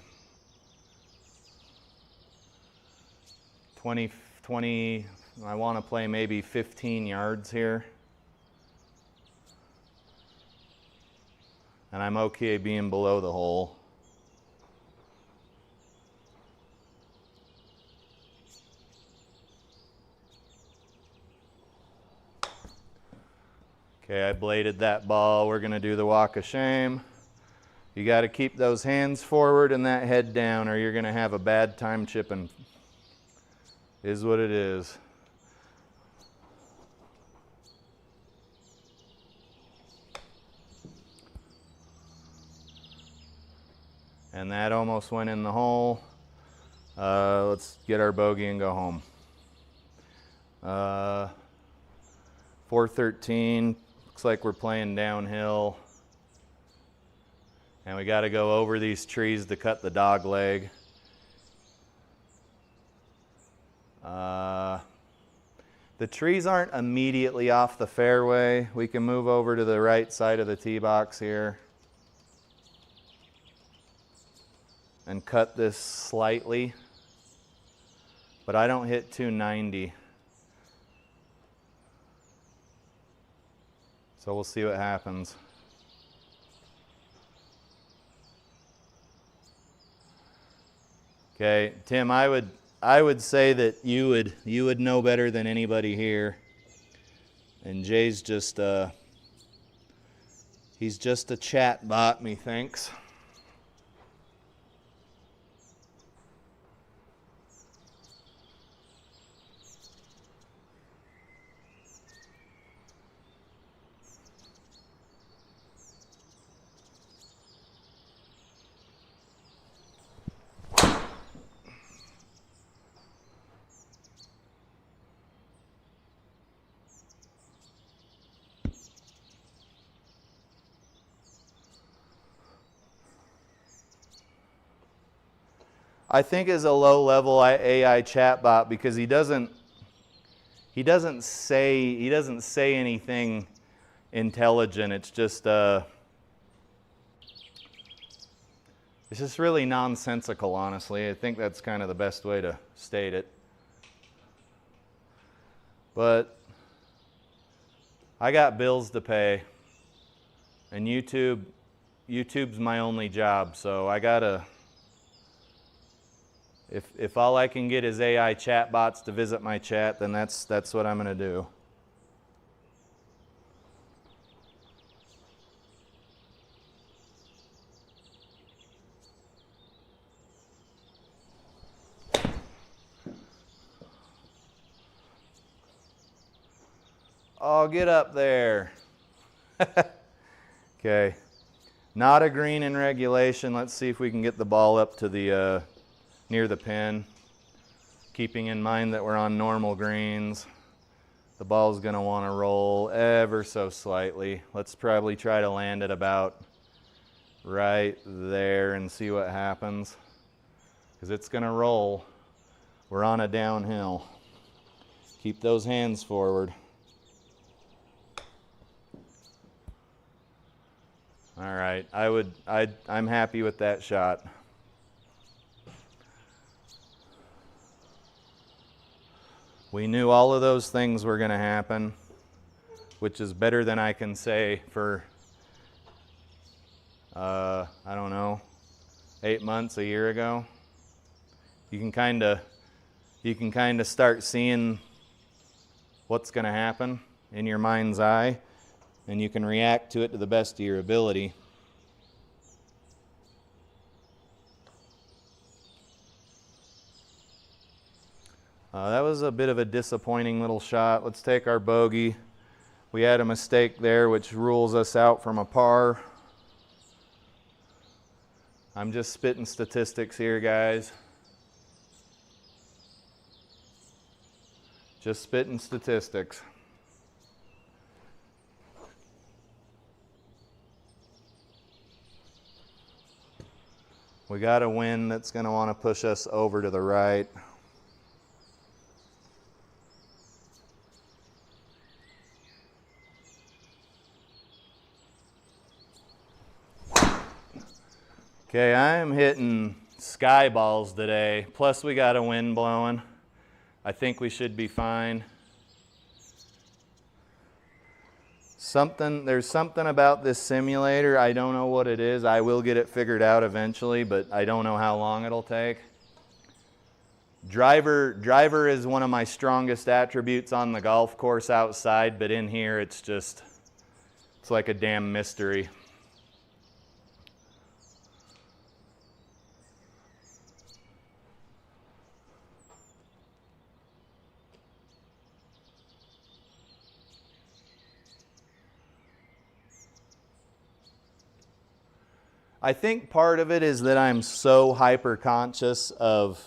A: 20, I want to play maybe 15 yards here. And I'm okay being below the hole. Okay, I bladed that ball. We're going to do the walk of shame. You got to keep those hands forward and that head down, or you're going to have a bad time chipping. Is what it is. And that almost went in the hole. Let's get our bogey and go home. 413. Looks like we're playing downhill. And we got to go over these trees to cut the dog leg. The trees aren't immediately off the fairway. We can move over to the right side of the tee box here and cut this slightly. But I don't hit 290. So we'll see what happens. Okay, Tim, I would say that you would know better than anybody here. And Jay's just he's just a chat bot, methinks. I think is a low-level AI chatbot because he doesn't say anything intelligent. It's just really nonsensical, honestly. I think that's kind of the best way to state it. But I got bills to pay, and YouTube's my only job, so I gotta. If all I can get is AI chatbots to visit my chat, then that's what I'm gonna do. Oh, get up there. Okay. Not a green in regulation. Let's see if we can get the ball up to the near the pin. Keeping in mind that we're on normal greens. The ball's going to want to roll ever so slightly. Let's probably try to land it about right there and see what happens. Because it's going to roll. We're on a downhill. Keep those hands forward. All right, I'm happy with that shot. We knew all of those things were going to happen, which is better than I can say for, I don't know, 8 months, a year ago. You can kind of start seeing what's going to happen in your mind's eye, and you can react to it to the best of your ability. That was a bit of a disappointing little shot. Let's take our bogey. We had a mistake there, which rules us out from a par. I'm just spitting statistics here, guys. Just spitting statistics. We got a wind that's going to want to push us over to the right. Okay, I am hitting sky balls today. Plus we got a wind blowing. I think we should be fine. There's something about this simulator. I don't know what it is. I will get it figured out eventually, but I don't know how long it'll take. Driver is one of my strongest attributes on the golf course outside, but in here it's like a damn mystery. I think part of it is that I'm so hyper conscious of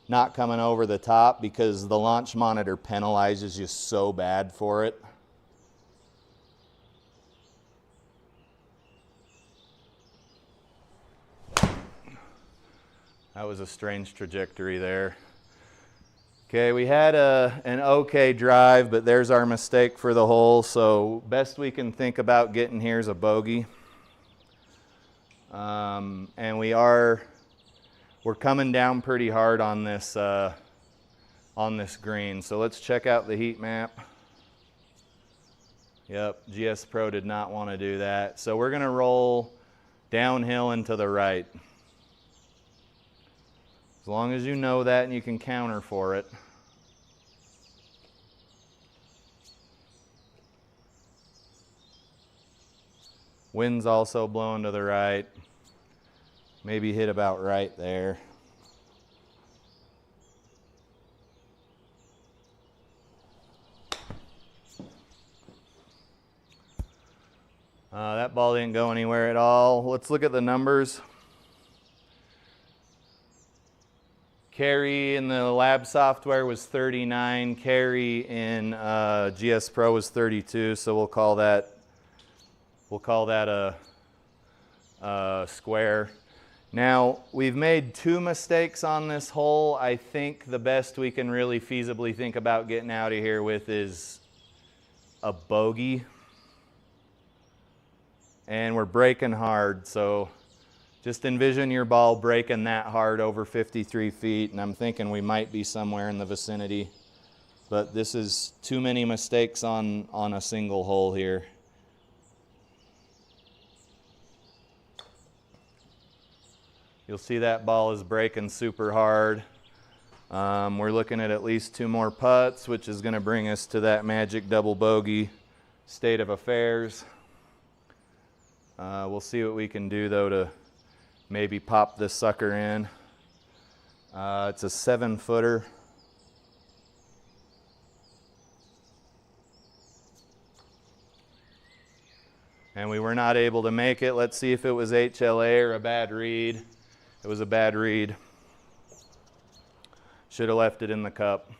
A: not coming over the top because the launch monitor penalizes you so bad for it. That was a strange trajectory there. Okay, we had an okay drive, but there's our mistake for the hole. So best we can think about getting here is a bogey. And we're coming down pretty hard on this green. So let's check out the heat map. Yep, SIGPRO did not want to do that. So we're going to roll downhill and to the right. As long as you know that and you can counter for it. Wind's also blowing to the right. Maybe hit about right there. That ball didn't go anywhere at all. Let's look at the numbers. Carry in the lab software was 39. Carry in SIGPRO was 32. So we'll call that a square. Now, we've made 2 mistakes on this hole. I think the best we can really feasibly think about getting out of here with is a bogey. And we're breaking hard, so just envision your ball breaking that hard over 53 feet, and I'm thinking we might be somewhere in the vicinity. But this is too many mistakes on a single hole here. You'll see that ball is breaking super hard. We're looking at least 2 more putts, which is going to bring us to that magic double bogey state of affairs. We'll see what we can do, though, to maybe pop this sucker in. It's a 7-footer. And we were not able to make it. Let's see if it was HLA or a bad read. It was a bad read. Should have left it in the cup.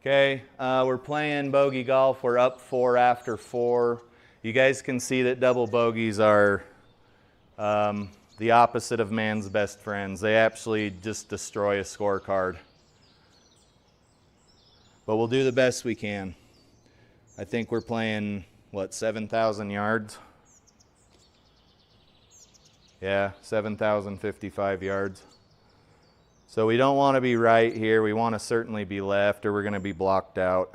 A: Okay, we're playing bogey golf. We're up 4 after 4. You guys can see that double bogeys are the opposite of man's best friends. They actually just destroy a scorecard. But we'll do the best we can. I think we're playing, what, 7,000 yards? Yeah, 7,055 yards. So we don't want to be right here. We want to certainly be left, or we're going to be blocked out.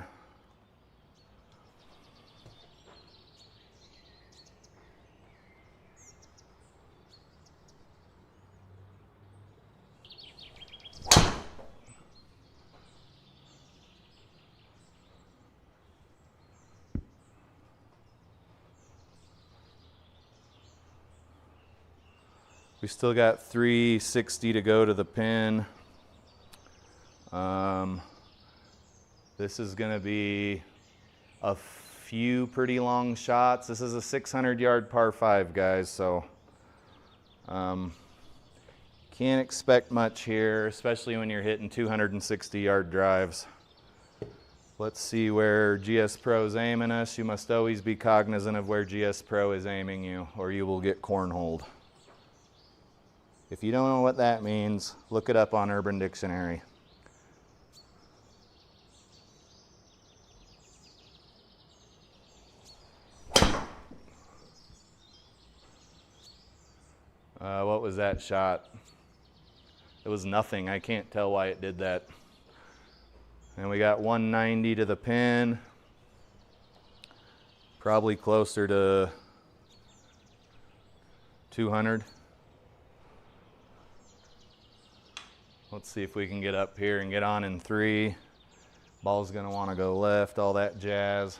A: We still got 360 to go to the pin. This is going to be a few pretty long shots. This is a 600-yard par 5, guys, so can't expect much here, especially when you're hitting 260-yard drives. Let's see where GS Pro is aiming us. You must always be cognizant of where GS Pro is aiming you, or you will get cornholed. If you don't know what that means, look it up on Urban Dictionary. What was that shot? It was nothing. I can't tell why it did that. And we got 190 to the pin. Probably closer to 200. Let's see if we can get up here and get on in 3. Ball's going to want to go left, all that jazz.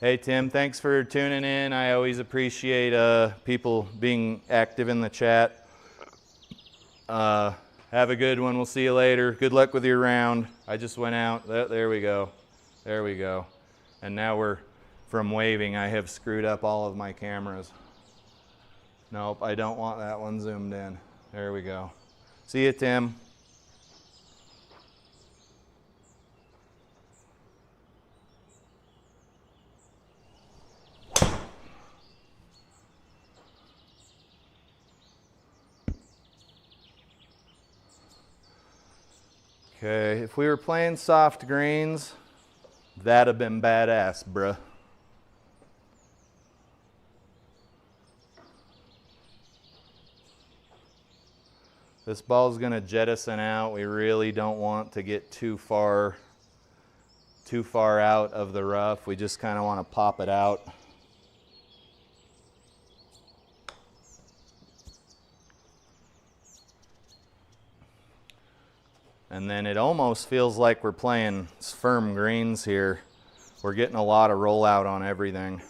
A: Hey, Tim, thanks for tuning in. I always appreciate people being active in the chat. Have a good one. We'll see you later. Good luck with your round. I just went out. There we go. There we go. And now we're from waving. I have screwed up all of my cameras. Nope, I don't want that one zoomed in. There we go. See you, Tim. Okay, if we were playing soft greens, that'd have been badass, bruh. This ball's going to jettison out. We really don't want to get too far out of the rough. We just kind of want to pop it out. And then it almost feels like we're playing firm greens here. We're getting a lot of rollout on everything,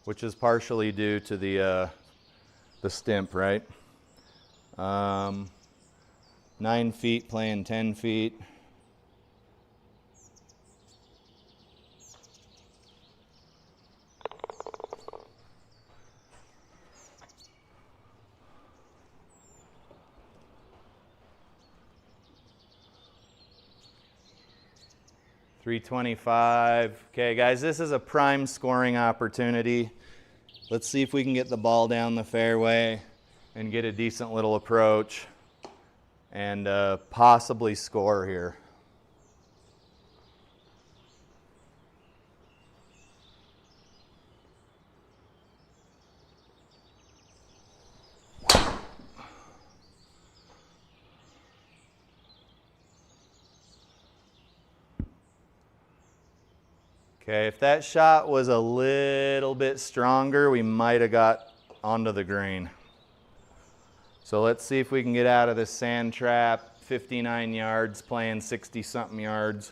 A: which is partially due to the stimp, right? 9 feet playing 10 feet. 325. Okay, guys, this is a prime scoring opportunity. Let's see if we can get the ball down the fairway and get a decent little approach and possibly score here. Okay, if that shot was a little bit stronger, we might have got onto the green. So let's see if we can get out of this sand trap. 59 yards, playing 60-something yards.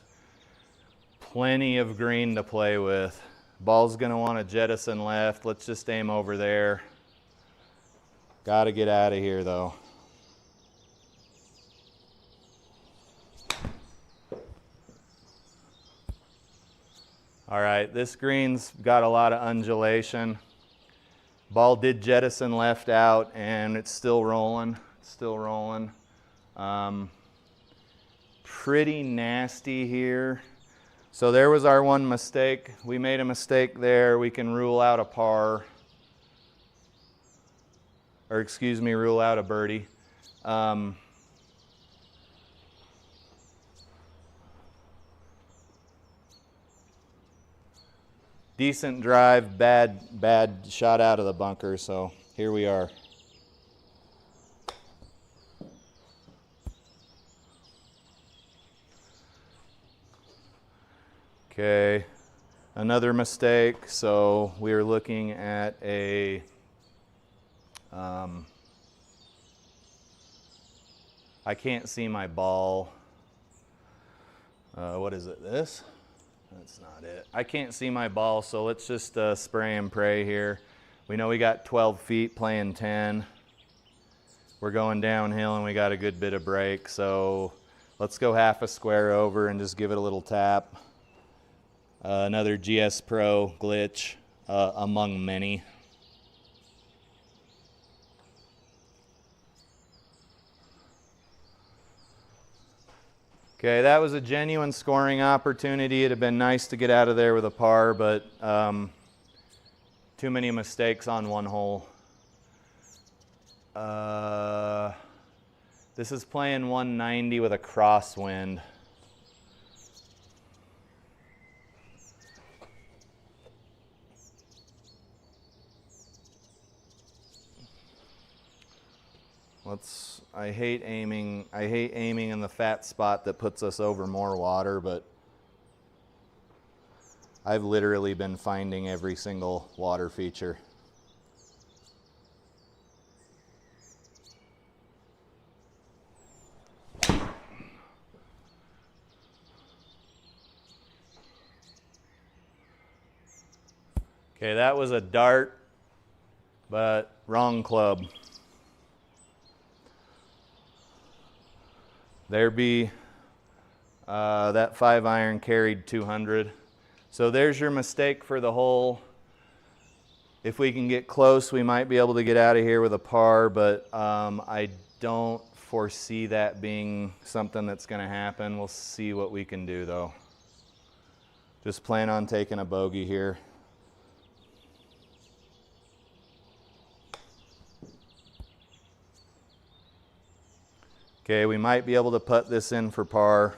A: Plenty of green to play with. Ball's gonna want to jettison left. Let's just aim over there. Gotta get out of here though. All right, this green's got a lot of undulation. Ball did jettison left out and it's still rolling, pretty nasty here. So there was our one mistake. We made a mistake there. We can rule out a par, or excuse me, rule out a birdie. Decent drive, bad shot out of the bunker, so here we are. Okay, another mistake, so we are looking at a I can't see my ball. What is it, this? That's not it. I can't see my ball, so let's just spray and pray here. We know we got 12 feet playing 10. We're going downhill and we got a good bit of break, so let's go half a square over and just give it a little tap. Another SIGPRO glitch among many. Okay, that was a genuine scoring opportunity. It'd have been nice to get out of there with a par, but too many mistakes on one hole. This is playing 190 with a crosswind. I hate aiming in the fat spot that puts us over more water, but I've literally been finding every single water feature. Okay, that was a dart, but wrong club. There be that 5-iron carried 200. So there's your mistake for the hole. If we can get close, we might be able to get out of here with a par, but I don't foresee that being something that's going to happen. We'll see what we can do though. Just plan on taking a bogey here. Okay, we might be able to putt this in for par.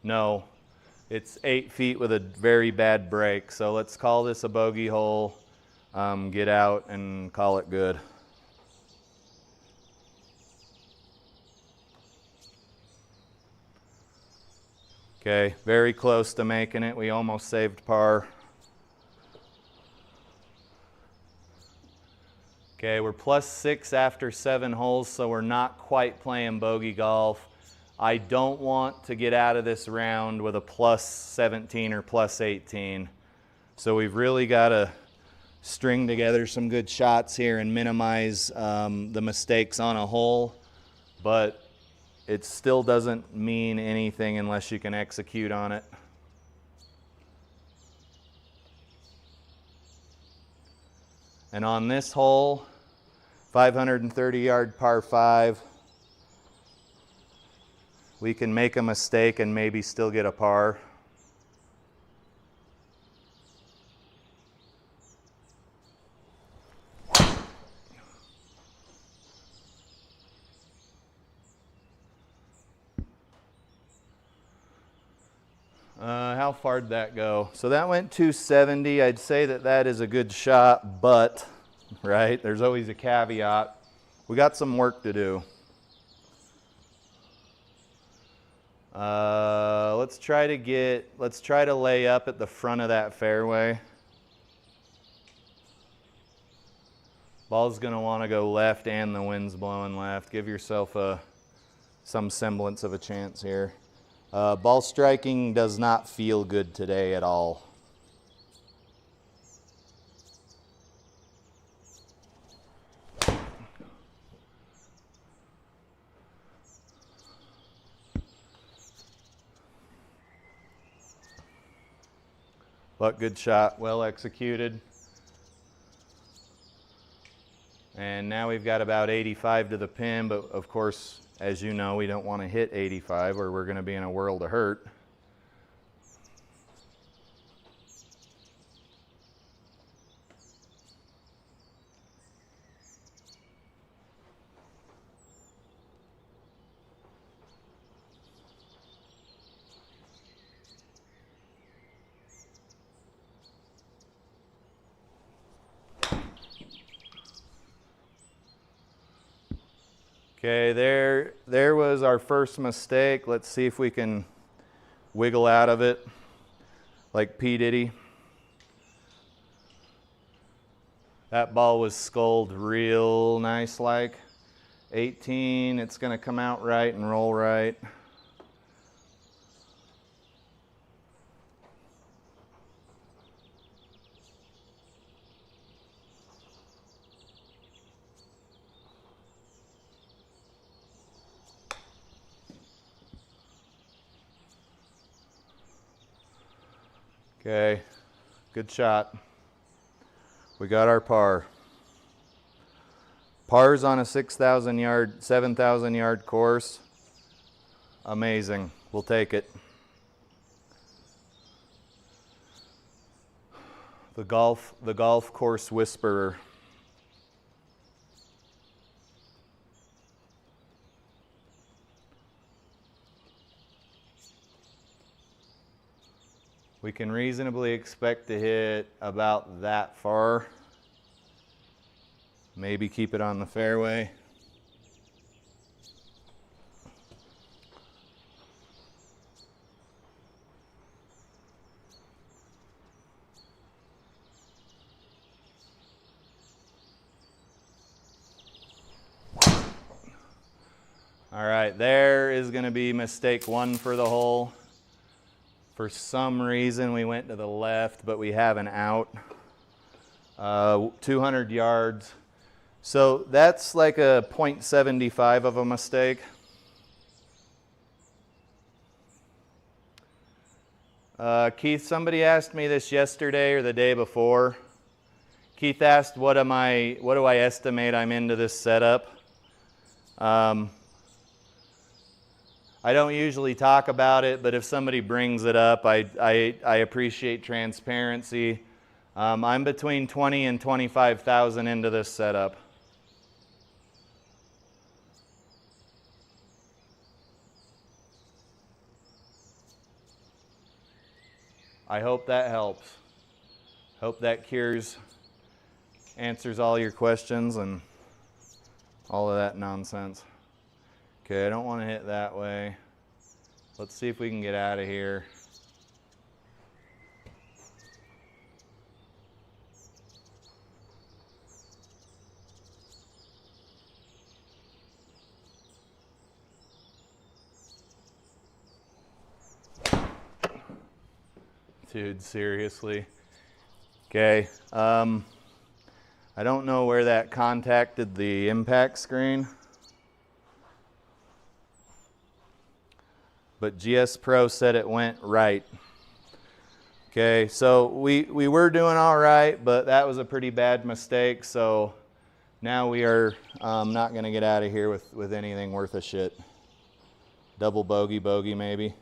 A: No, it's 8 feet with a very bad break. So let's call this a bogey hole, get out and call it good. Okay, very close to making it. We almost saved par. Okay, we're +6 after 7 holes, so we're not quite playing bogey golf. I don't want to get out of this round with a +17 or +18. So we've really got to string together some good shots here and minimize the mistakes on a hole. But it still doesn't mean anything unless you can execute on it. And on this hole, 530-yard par 5. we can make a mistake and maybe still get a par. How far did that go? So that went 270. I'd say that that is a good shot, but, right, there's always a caveat. We got some work to do. Let's try to lay up at the front of that fairway. Ball's gonna wanna go left and the wind's blowing left. Give yourself some semblance of a chance here. Ball striking does not feel good today at all. But good shot, well executed. And now we've got about 85 to the pin, but of course, as you know, we don't want to hit 85 or we're going to be in a world of hurt. Okay, there was our first mistake. Let's see if we can wiggle out of it like P. Diddy. That ball was sculled real nice like. 18, it's gonna come out right and roll right. Okay, good shot. We got our par. Pars on a 7,000 yard course. Amazing, we'll take it. The golf course whisperer. We can reasonably expect to hit about that far. Maybe keep it on the fairway. All right, there is going to be mistake one for the hole. For some reason, we went to the left, but we have an out. 200 yards. So that's like a 0.75 of a mistake. Keith, somebody asked me this yesterday or the day before. Keith asked, what do I estimate I'm into this setup? I don't usually talk about it, but if somebody brings it up, I appreciate transparency. I'm between 20 and 25,000 into this setup. I hope that helps. Hope that answers all your questions and all of that nonsense. Okay, I don't want to hit that way. Let's see if we can get out of here. Dude, seriously. Okay, I don't know where that contacted the impact screen. But SIGPRO said it went right. Okay, so we were doing all right, but that was a pretty bad mistake. So now we are not going to get out of here with anything worth a shit. Double bogey, bogey maybe.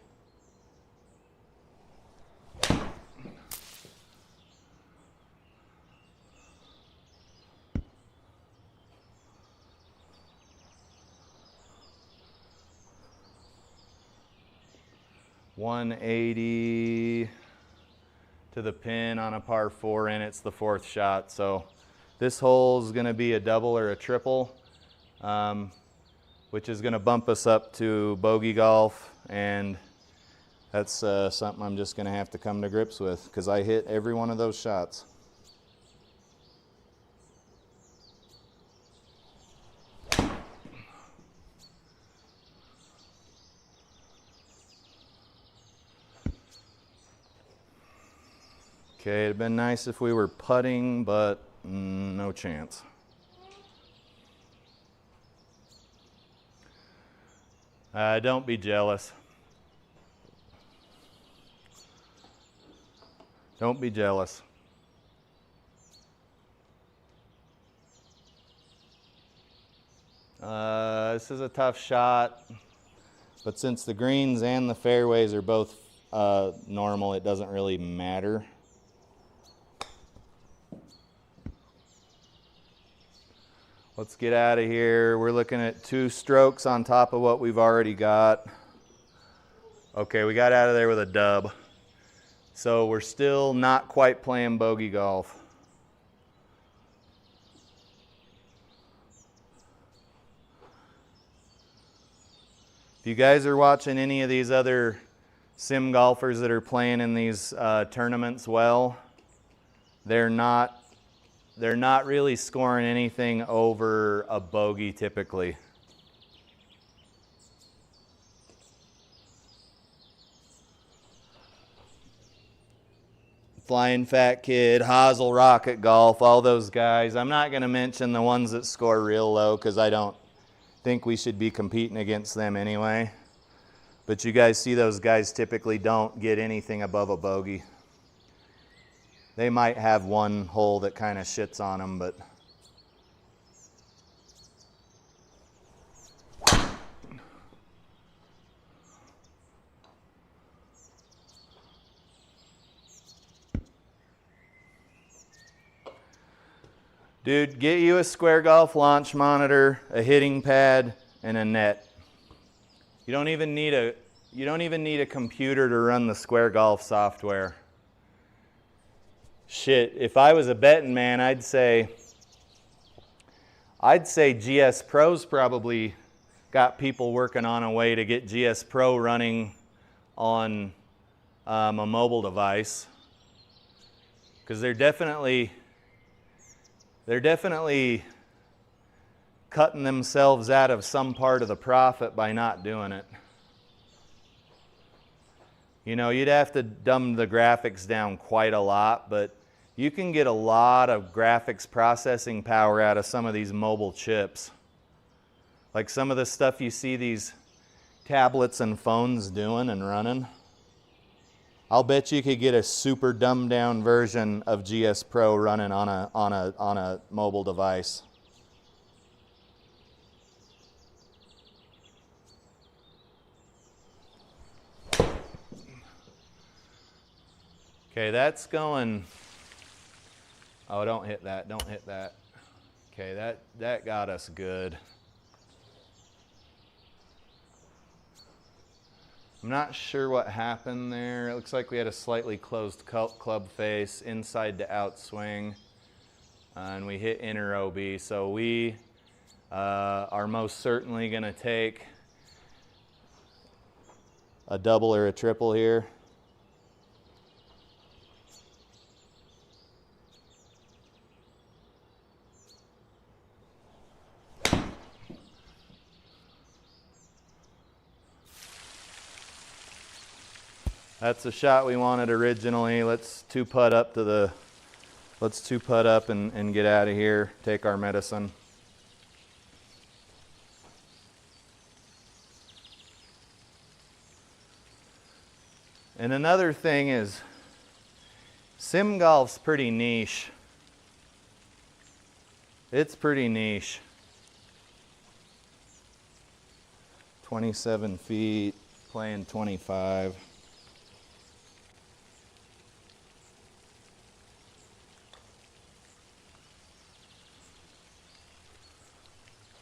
A: .180 to the pin on a par 4, and it's the 4th shot. So this hole is going to be a double or a triple, which is going to bump us up to bogey golf, and that's something I'm just going to have to come to grips with because I hit every one of those shots. Okay, it'd been nice if we were putting, but no chance. Don't be jealous. Don't be jealous. This is a tough shot, but since the greens and the fairways are both normal, it doesn't really matter. Let's get out of here. We're looking at 2 strokes on top of what we've already got. Okay, we got out of there with a dub. So we're still not quite playing bogey golf. If you guys are watching any of these other sim golfers that are playing in these tournaments well, they're not really scoring anything over a bogey typically. Flying Fat Kid, Hazel Rocket Golf, all those guys. I'm not going to mention the ones that score real low because I don't think we should be competing against them anyway. But you guys see those guys typically don't get anything above a bogey. They might have one hole that kind of shits on them, but dude, get you a Square Golf launch monitor, a hitting pad, and a net. You don't even need a computer to run the Square Golf software. Shit, if I was a betting man, I'd say GS Pro's probably got people working on a way to get GS Pro running on a mobile device, because they're definitely cutting themselves out of some part of the profit by not doing it. You know, you'd have to dumb the graphics down quite a lot, but you can get a lot of graphics processing power out of some of these mobile chips. Like some of the stuff you see these tablets and phones doing and running. I'll bet you could get a super dumbed down version of GS Pro running on a mobile device. Okay, that's going. Oh, don't hit that. Don't hit that. Okay, that got us good. I'm not sure what happened there. It looks like we had a slightly closed club face, inside to outswing, and we hit inner OB. So we are most certainly going to take a double or a triple here. That's the shot we wanted originally. Let's two putt up and get out of here, take our medicine. And another thing is, sim golf's pretty niche. It's pretty niche. 27 feet, playing 25.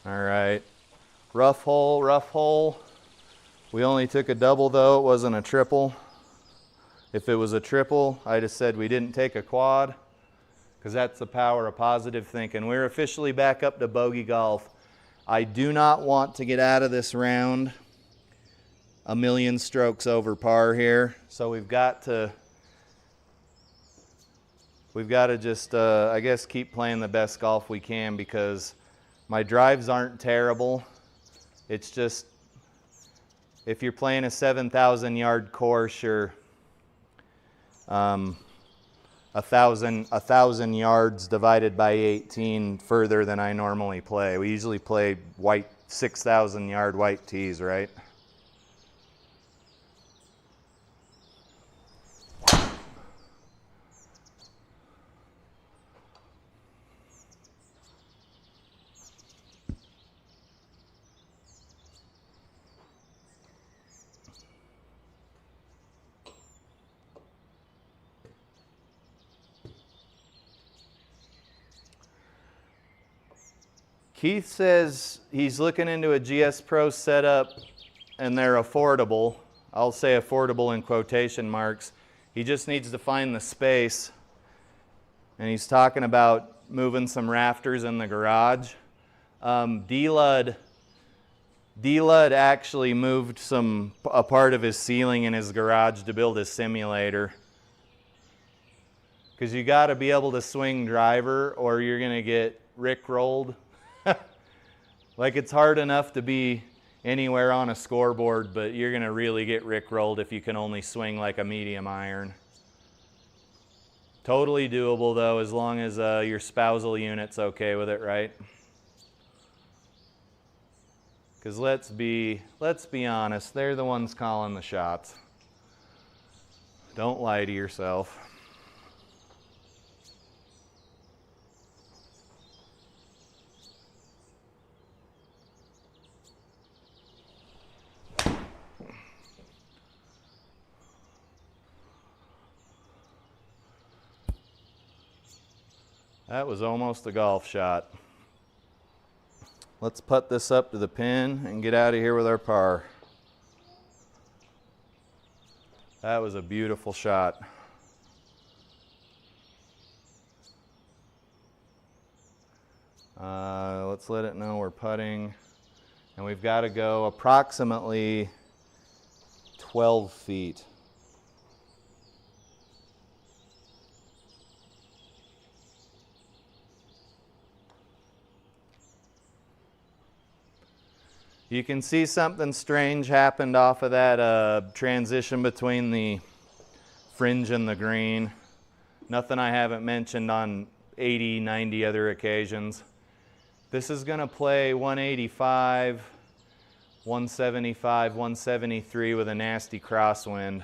A: All right, rough hole, rough hole. We only took a double though, it wasn't a triple. If it was a triple, I'd have said we didn't take a quad, because that's the power of positive thinking. We're officially back up to bogey golf. I do not want to get out of this round a million strokes over par here, so we've got to just, I guess, keep playing the best golf we can, because my drives aren't terrible. It's just, if you're playing a 7,000 yard course, you're 1,000 yards divided by 18 further than I normally play. We usually play 6,000 yard white tees, right? Keith says he's looking into a GS Pro setup and they're affordable. I'll say affordable in quotation marks. He just needs to find the space. And he's talking about moving some rafters in the garage. D-Lud actually moved a part of his ceiling in his garage to build his simulator. Because you got to be able to swing driver or you're going to get rickrolled. Like, it's hard enough to be anywhere on a scoreboard, but you're going to really get rickrolled if you can only swing like a medium iron. Totally doable though, as long as your spousal unit's okay with it, right? Because let's be honest, they're the ones calling the shots. Don't lie to yourself. That was almost a golf shot. Let's putt this up to the pin and get out of here with our par. That was a beautiful shot. Let's let it know we're putting. And we've got to go approximately 12 feet. You can see something strange happened off of that transition between the fringe and the green. Nothing I haven't mentioned on 80, 90 other occasions. This is going to play 185, 175, 173 with a nasty crosswind.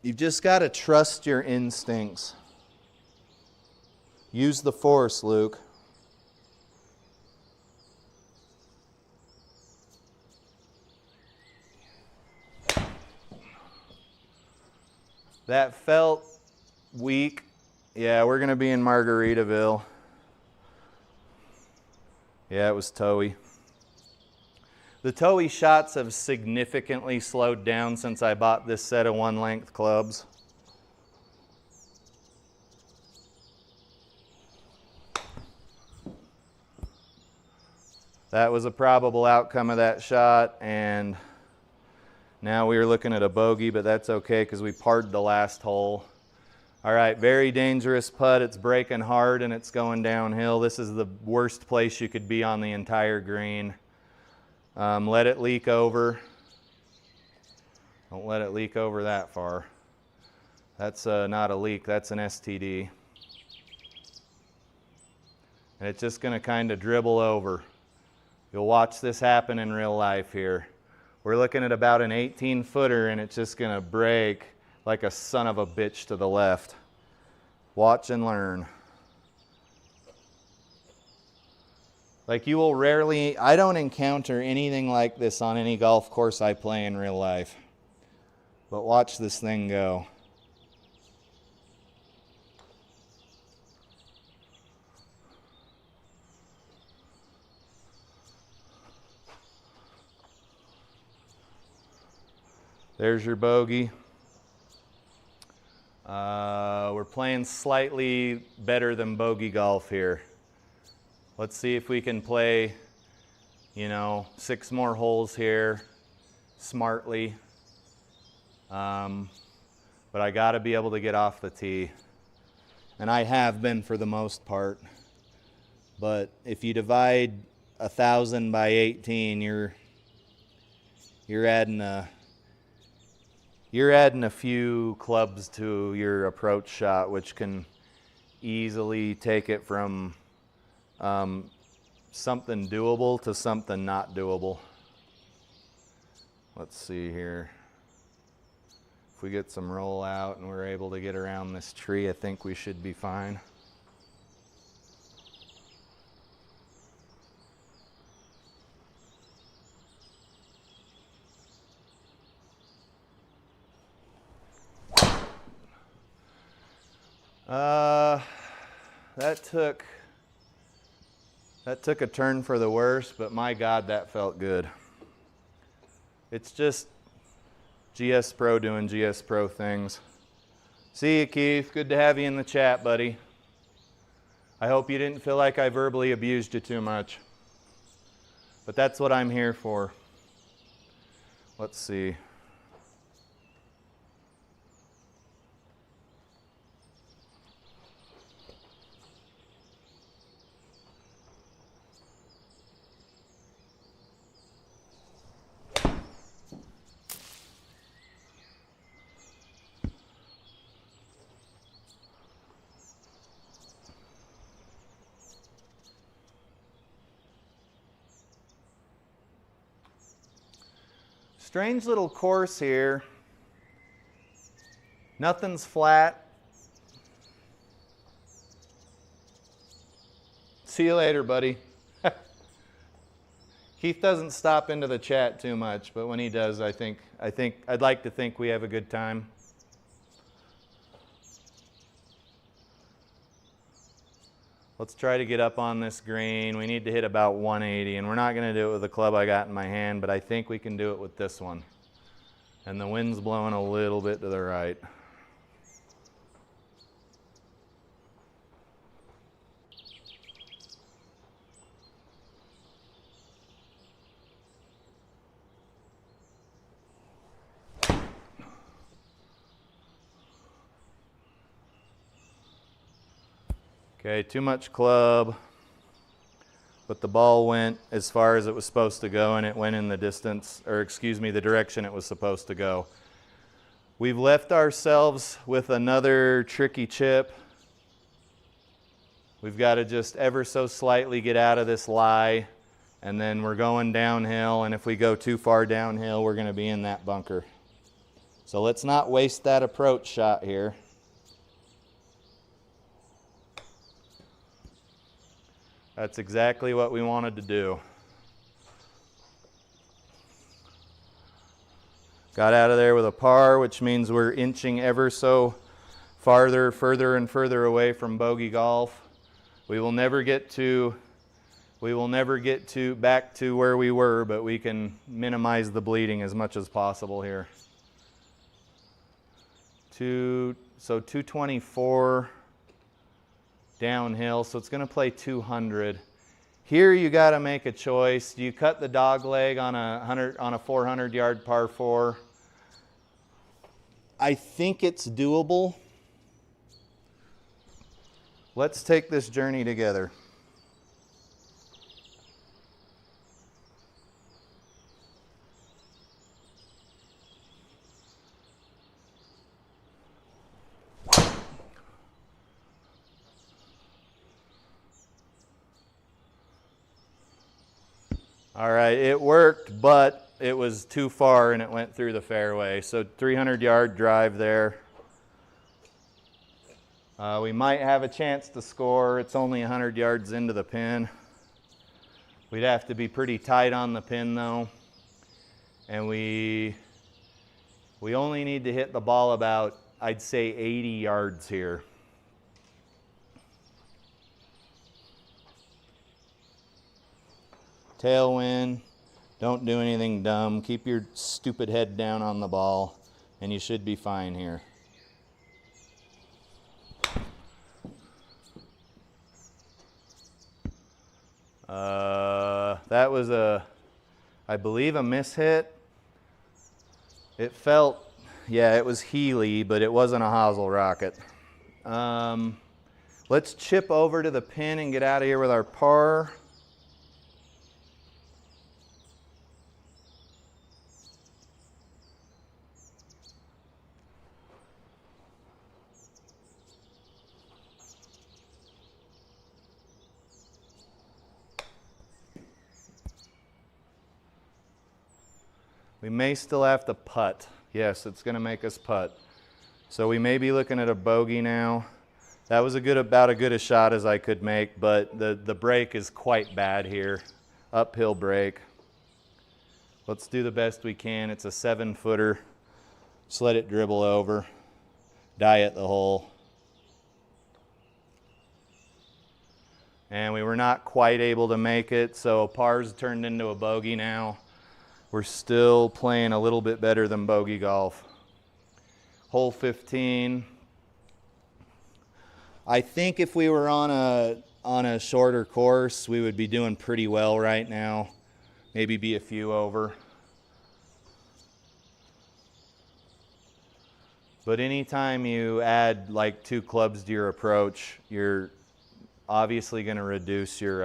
A: You've just got to trust your instincts. Use the force, Luke. That felt weak. Yeah, we're going to be in Margaritaville. Yeah, it was toey. The toey shots have significantly slowed down since I bought this set of one-length clubs. That was a probable outcome of that shot, and now we are looking at a bogey, but that's okay because we parred the last hole. All right, very dangerous putt. It's breaking hard and it's going downhill. This is the worst place you could be on the entire green. Let it leak over. Don't let it leak over that far. That's not a leak, that's an STD. And it's just going to kind of dribble over. You'll watch this happen in real life here. We're looking at about an 18-footer and it's just going to break like a son of a bitch to the left. Watch and learn. Like you will rarely, I don't encounter anything like this on any golf course I play in real life. But watch this thing go. There's your bogey. We're playing slightly better than bogey golf here. Let's see if we can play, 6 more holes here smartly. But I got to be able to get off the tee. And I have been for the most part. But if you divide 1,000 by 18, you're adding a few clubs to your approach shot, which can easily take it from something doable to something not doable. Let's see here. If we get some roll out and we're able to get around this tree, I think we should be fine. That took a turn for the worse, but my God, that felt good. It's just GS Pro doing GS Pro things. See you, Keith. Good to have you in the chat, buddy. I hope you didn't feel like I verbally abused you too much. But that's what I'm here for. Let's see. Strange little course here. Nothing's flat. See you later, buddy. Keith doesn't stop into the chat too much, but when he does, I'd like to think we have a good time. Let's try to get up on this green. We need to hit about 180, and we're not going to do it with the club I got in my hand, but I think we can do it with this one. And the wind's blowing a little bit to the right. Okay, too much club, but the ball went as far as it was supposed to go, and it went in the distance, or excuse me, the direction it was supposed to go. We've left ourselves with another tricky chip. We've got to just ever so slightly get out of this lie, and then we're going downhill, and if we go too far downhill, we're going to be in that bunker. So let's not waste that approach shot here. That's exactly what we wanted to do. Got out of there with a par, which means we're inching ever so further and further away from bogey golf. We will never get back to where we were, but we can minimize the bleeding as much as possible here. So 224 downhill, so it's going to play 200. Here you got to make a choice. Do you cut the dog leg on a 400-yard par 4? I think it's doable. Let's take this journey together. All right, it worked, but it was too far and it went through the fairway. So 300-yard drive there. We might have a chance to score. It's only 100 yards into the pin. We'd have to be pretty tight on the pin though. And we only need to hit the ball about, I'd say, 80 yards here. Tailwind, don't do anything dumb. Keep your stupid head down on the ball and you should be fine here. That was I believe a mishit. It felt, yeah, it was Healy, but it wasn't a hosel rocket. Let's chip over to the pin and get out of here with our par. We may still have to putt. Yes, it's going to make us putt. So we may be looking at a bogey now. That was about as good a shot as I could make, but the break is quite bad here. Uphill break. Let's do the best we can. It's a 7-footer. Just let it dribble over. Die at the hole. And we were not quite able to make it, so par's turned into a bogey now. We're still playing a little bit better than bogey golf. Hole 15. I think if we were on a shorter course, we would be doing pretty well right now. Maybe be a few over. But anytime you add like 2 clubs to your approach, you're obviously going to reduce your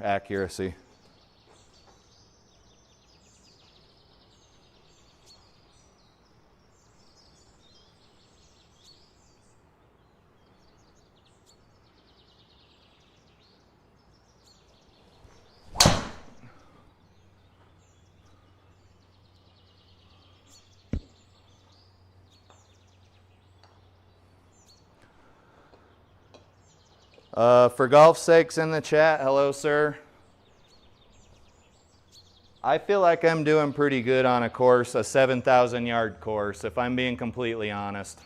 A: accuracy. For golf's sakes in the chat, hello, sir. I feel like I'm doing pretty good on a course, a 7,000-yard course, if I'm being completely honest.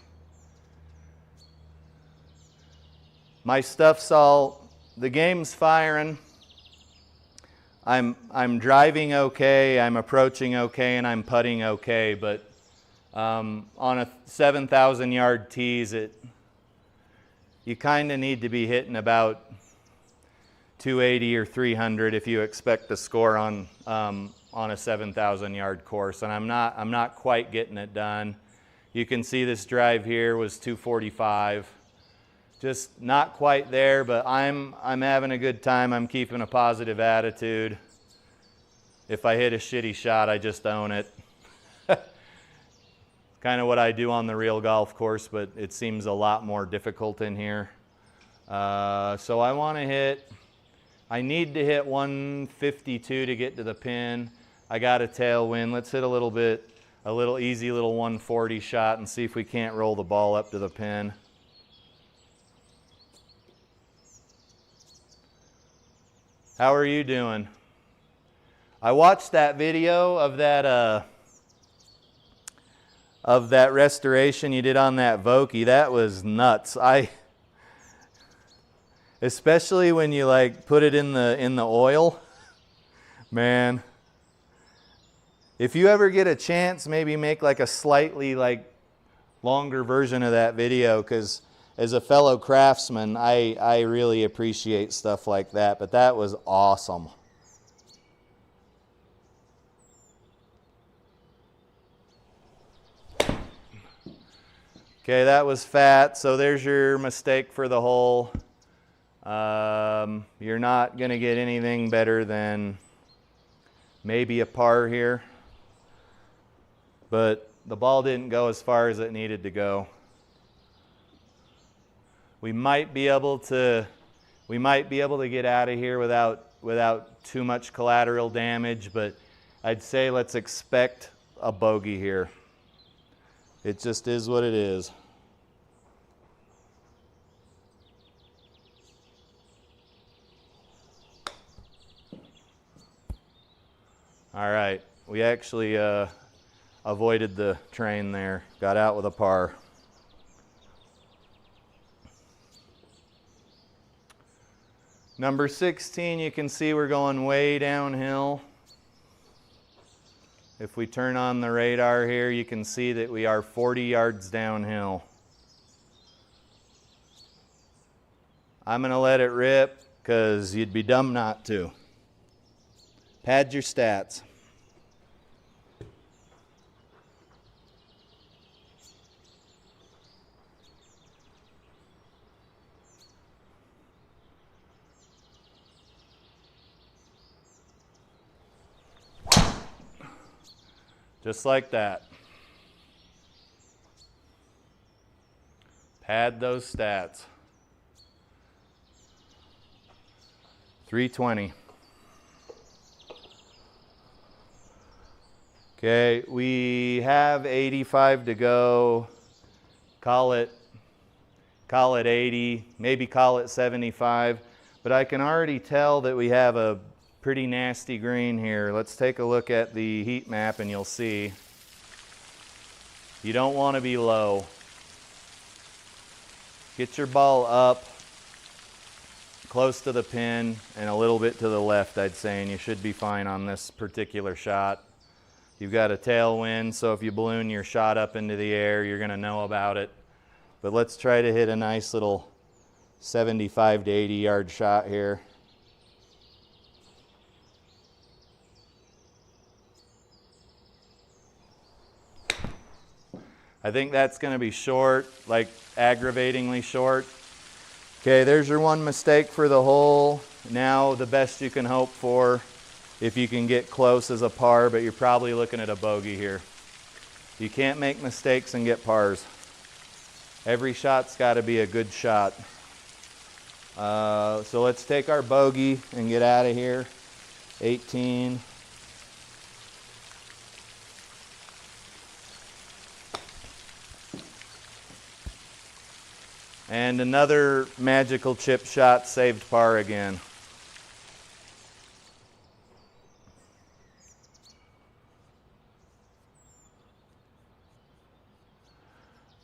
A: My stuff's all, the game's firing. I'm driving okay, I'm approaching okay, and I'm putting okay, but on a 7,000-yard tees, you kind of need to be hitting about 280 or 300 if you expect to score on a 7,000-yard course, and I'm not quite getting it done. You can see this drive here was 245. Just not quite there, but I'm having a good time. I'm keeping a positive attitude. If I hit a shitty shot, I just own it. Kind of what I do on the real golf course, but it seems a lot more difficult in here. So I need to hit 152 to get to the pin. I got a tailwind. Let's hit a little easy little 140 shot and see if we can't roll the ball up to the pin. How are you doing? I watched that video of that restoration you did on that Vokey. That was nuts. Especially when you like put it in the oil. Man. If you ever get a chance, maybe make like a slightly like longer version of that video, because as a fellow craftsman, I really appreciate stuff like that. But that was awesome. Okay, that was fat, so there's your mistake for the hole. You're not going to get anything better than maybe a par here. But the ball didn't go as far as it needed to go. We might be able to get out of here without without too much collateral damage, but I'd say let's expect a bogey here. It just is what it is. All right, we actually avoided the train there, got out with a par. Number 16, you can see we're going way downhill. If we turn on the radar here, you can see that we are 40 yards downhill. I'm gonna let it rip because you'd be dumb not to. Pad your stats. Just like that. Pad those stats. 320. Okay, we have 85 to go. Call it 80, maybe call it 75. But I can already tell that we have a pretty nasty green here. Let's take a look at the heat map and you'll see. You don't want to be low. Get your ball up close to the pin and a little bit to the left, I'd say, and you should be fine on this particular shot. You've got a tailwind, so if you balloon your shot up into the air, you're going to know about it. But let's try to hit a nice little 75 to 80 yard shot here. I think that's going to be short, like aggravatingly short. Okay, there's your one mistake for the hole. Now the best you can hope for, if you can get close, is a par, but you're probably looking at a bogey here. You can't make mistakes and get pars. Every shot's got to be a good shot. So let's take our bogey and get out of here. 18. And another magical chip shot, saved par again.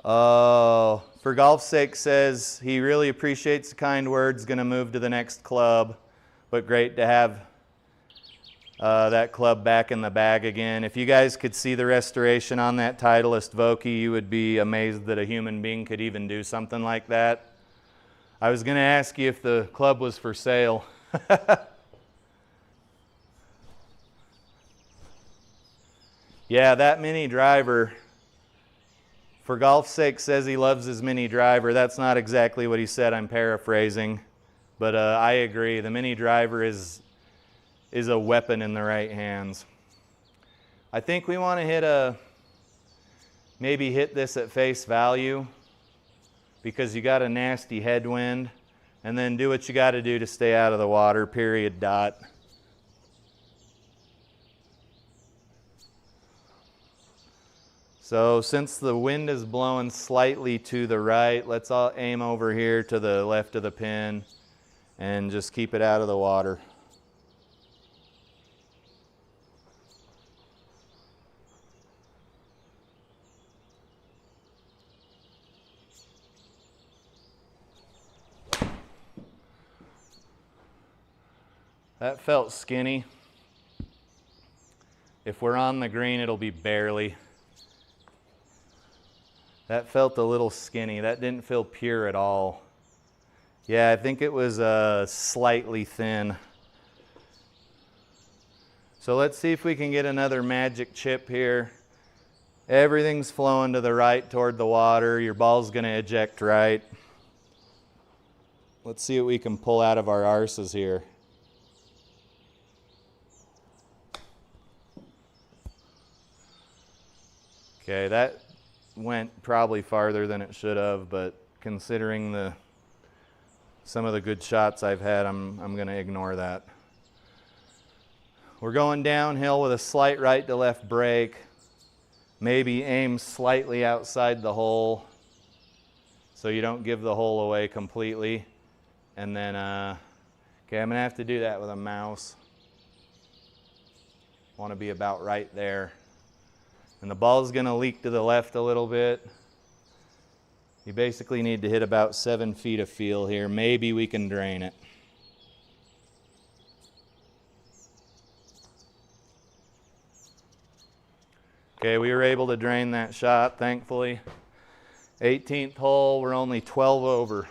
A: For golf's sake says he really appreciates the kind words, going to move to the next club, but great to have that club back in the bag again. If you guys could see the restoration on that Titleist Vokey, you would be amazed that a human being could even do something like that. I was going to ask you if the club was for sale. Yeah, that mini driver, for golf's sake says he loves his mini driver. That's not exactly what he said, I'm paraphrasing. But I agree, the mini driver is a weapon in the right hands. I think we want to maybe hit this at face value because you got a nasty headwind, and then do what you got to do to stay out of the water, period, dot. So since the wind is blowing slightly to the right, let's all aim over here to the left of the pin and just keep it out of the water. That felt skinny. If we're on the green, it'll be barely. That felt a little skinny. That didn't feel pure at all. Yeah, I think it was slightly thin. So let's see if we can get another magic chip here. Everything's flowing to the right toward the water. Your ball's going to eject right. Let's see what we can pull out of our arses here. Okay, that went probably farther than it should have, but considering some of the good shots I've had, I'm going to ignore that. We're going downhill with a slight right to left brake. Maybe aim slightly outside the hole so you don't give the hole away completely. And then, okay, I'm gonna have to do that with a mouse. Want to be about right there. And the ball's gonna leak to the left a little bit. You basically need to hit about 7 feet of feel here. Maybe we can drain it. Okay, we were able to drain that shot, thankfully. 18th hole, we're only 12 over.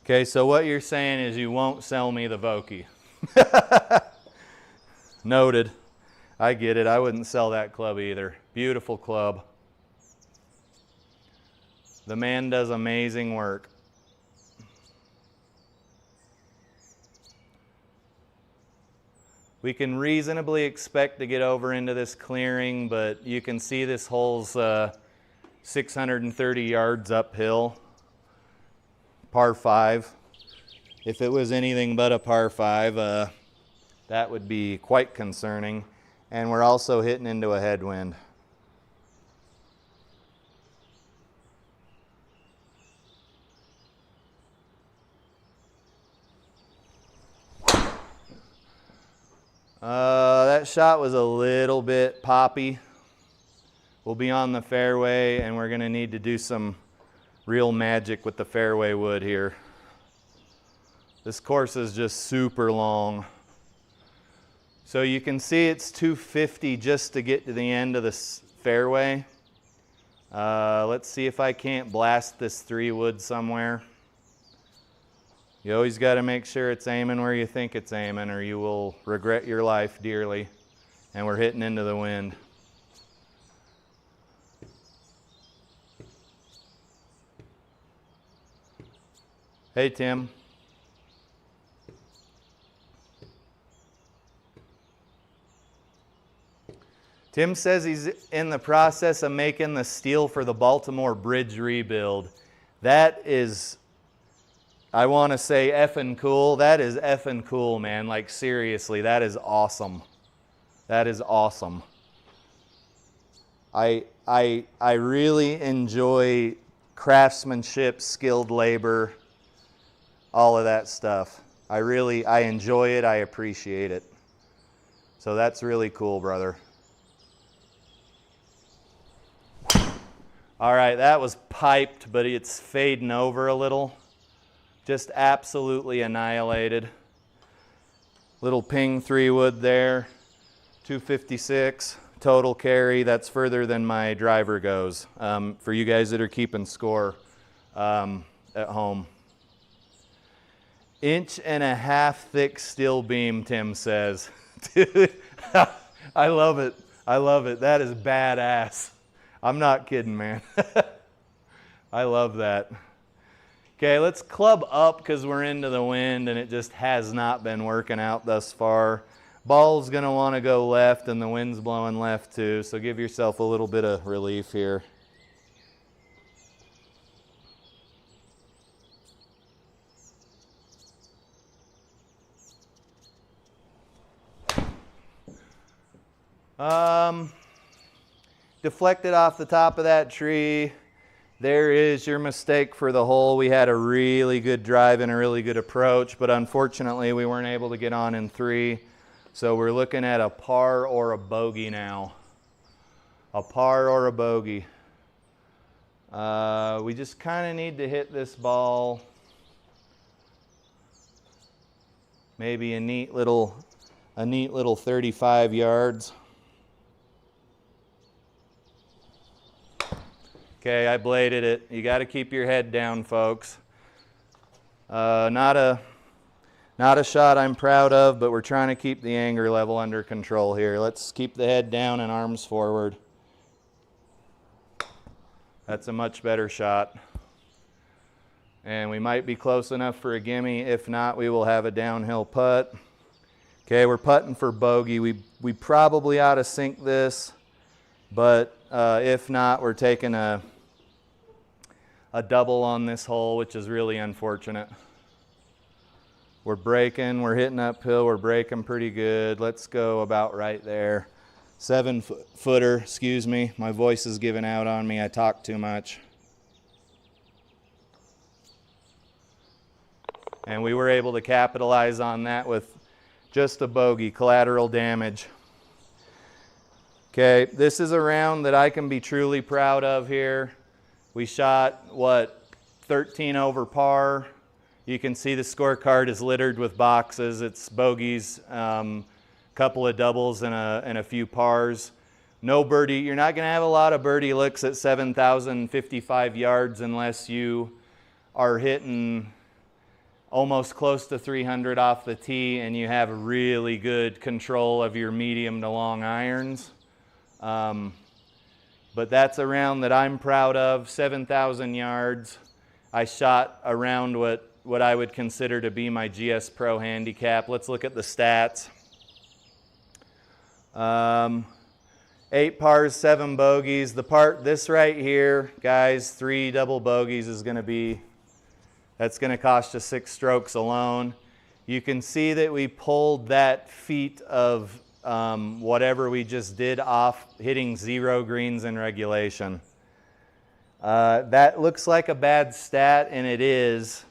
A: Okay, so what you're saying is you won't sell me the Vokey. Noted. I get it. I wouldn't sell that club either. Beautiful club. The man does amazing work. We can reasonably expect to get over into this clearing, but you can see this hole's 630 yards uphill. Par 5. If it was anything but a par 5, that would be quite concerning. And we're also hitting into a headwind. That shot was a little bit poppy. We'll be on the fairway and we're going to need to do some real magic with the fairway wood here. This course is just super long. So you can see it's 250 just to get to the end of this fairway. Let's see if I can't blast this 3 wood somewhere. You always got to make sure it's aiming where you think it's aiming or you will regret your life dearly. And we're hitting into the wind. Hey, Tim. Tim says he's in the process of making the steel for the Baltimore Bridge rebuild. That is, I want to say effing cool. That is effing cool, man. Like seriously, that is awesome. That is awesome. I really enjoy craftsmanship, skilled labor, all of that stuff. I enjoy it. I appreciate it. So that's really cool, brother. All right, that was piped, but it's fading over a little. Just absolutely annihilated. Little ping 3 wood there. 256 total carry. That's further than my driver goes. For you guys that are keeping score at home. 1.5 inch thick steel beam, Tim says. Dude, I love it. I love it. That is badass. I'm not kidding, man. I love that. Okay, let's club up because we're into the wind and it just has not been working out thus far. Ball's going to want to go left and the wind's blowing left too, so give yourself a little bit of relief here. Deflected off the top of that tree. There is your mistake for the hole. We had a really good drive and a really good approach, but unfortunately we weren't able to get on in 3. So we're looking at a par or a bogey now. A par or a bogey. We just kind of need to hit this ball. Maybe a neat little 35 yards. Okay, I bladed it. You got to keep your head down, folks. Not a shot I'm proud of, but we're trying to keep the anger level under control here. Let's keep the head down and arms forward. That's a much better shot. And we might be close enough for a gimme. If not, we will have a downhill putt. Okay, we're putting for bogey. We probably ought to sink this, but if not, we're taking a a double on this hole, which is really unfortunate. We're braking, we're hitting uphill, we're braking pretty good. Let's go about right there. 7-footer, excuse me. My voice is giving out on me. I talk too much. And we were able to capitalize on that with just a bogey, collateral damage. Okay, this is a round that I can be truly proud of here. We shot, 13 over par. You can see the scorecard is littered with boxes. It's bogeys, couple of doubles and a few pars. No birdie. You're not going to have a lot of birdie licks at 7,055 yards unless you are hitting almost close to 300 off the tee and you have really good control of your medium to long irons. But that's a round that I'm proud of. 7,000 yards. I shot around what I would consider to be my SIGPRO handicap. Let's look at the stats. 8 pars, 7 bogeys. This right here, guys, 3 double bogeys is going to be, that's going to cost you 6 strokes alone. You can see that we pulled that feat of whatever we just did off hitting 0 greens in regulation. That looks like a bad stat, and it is.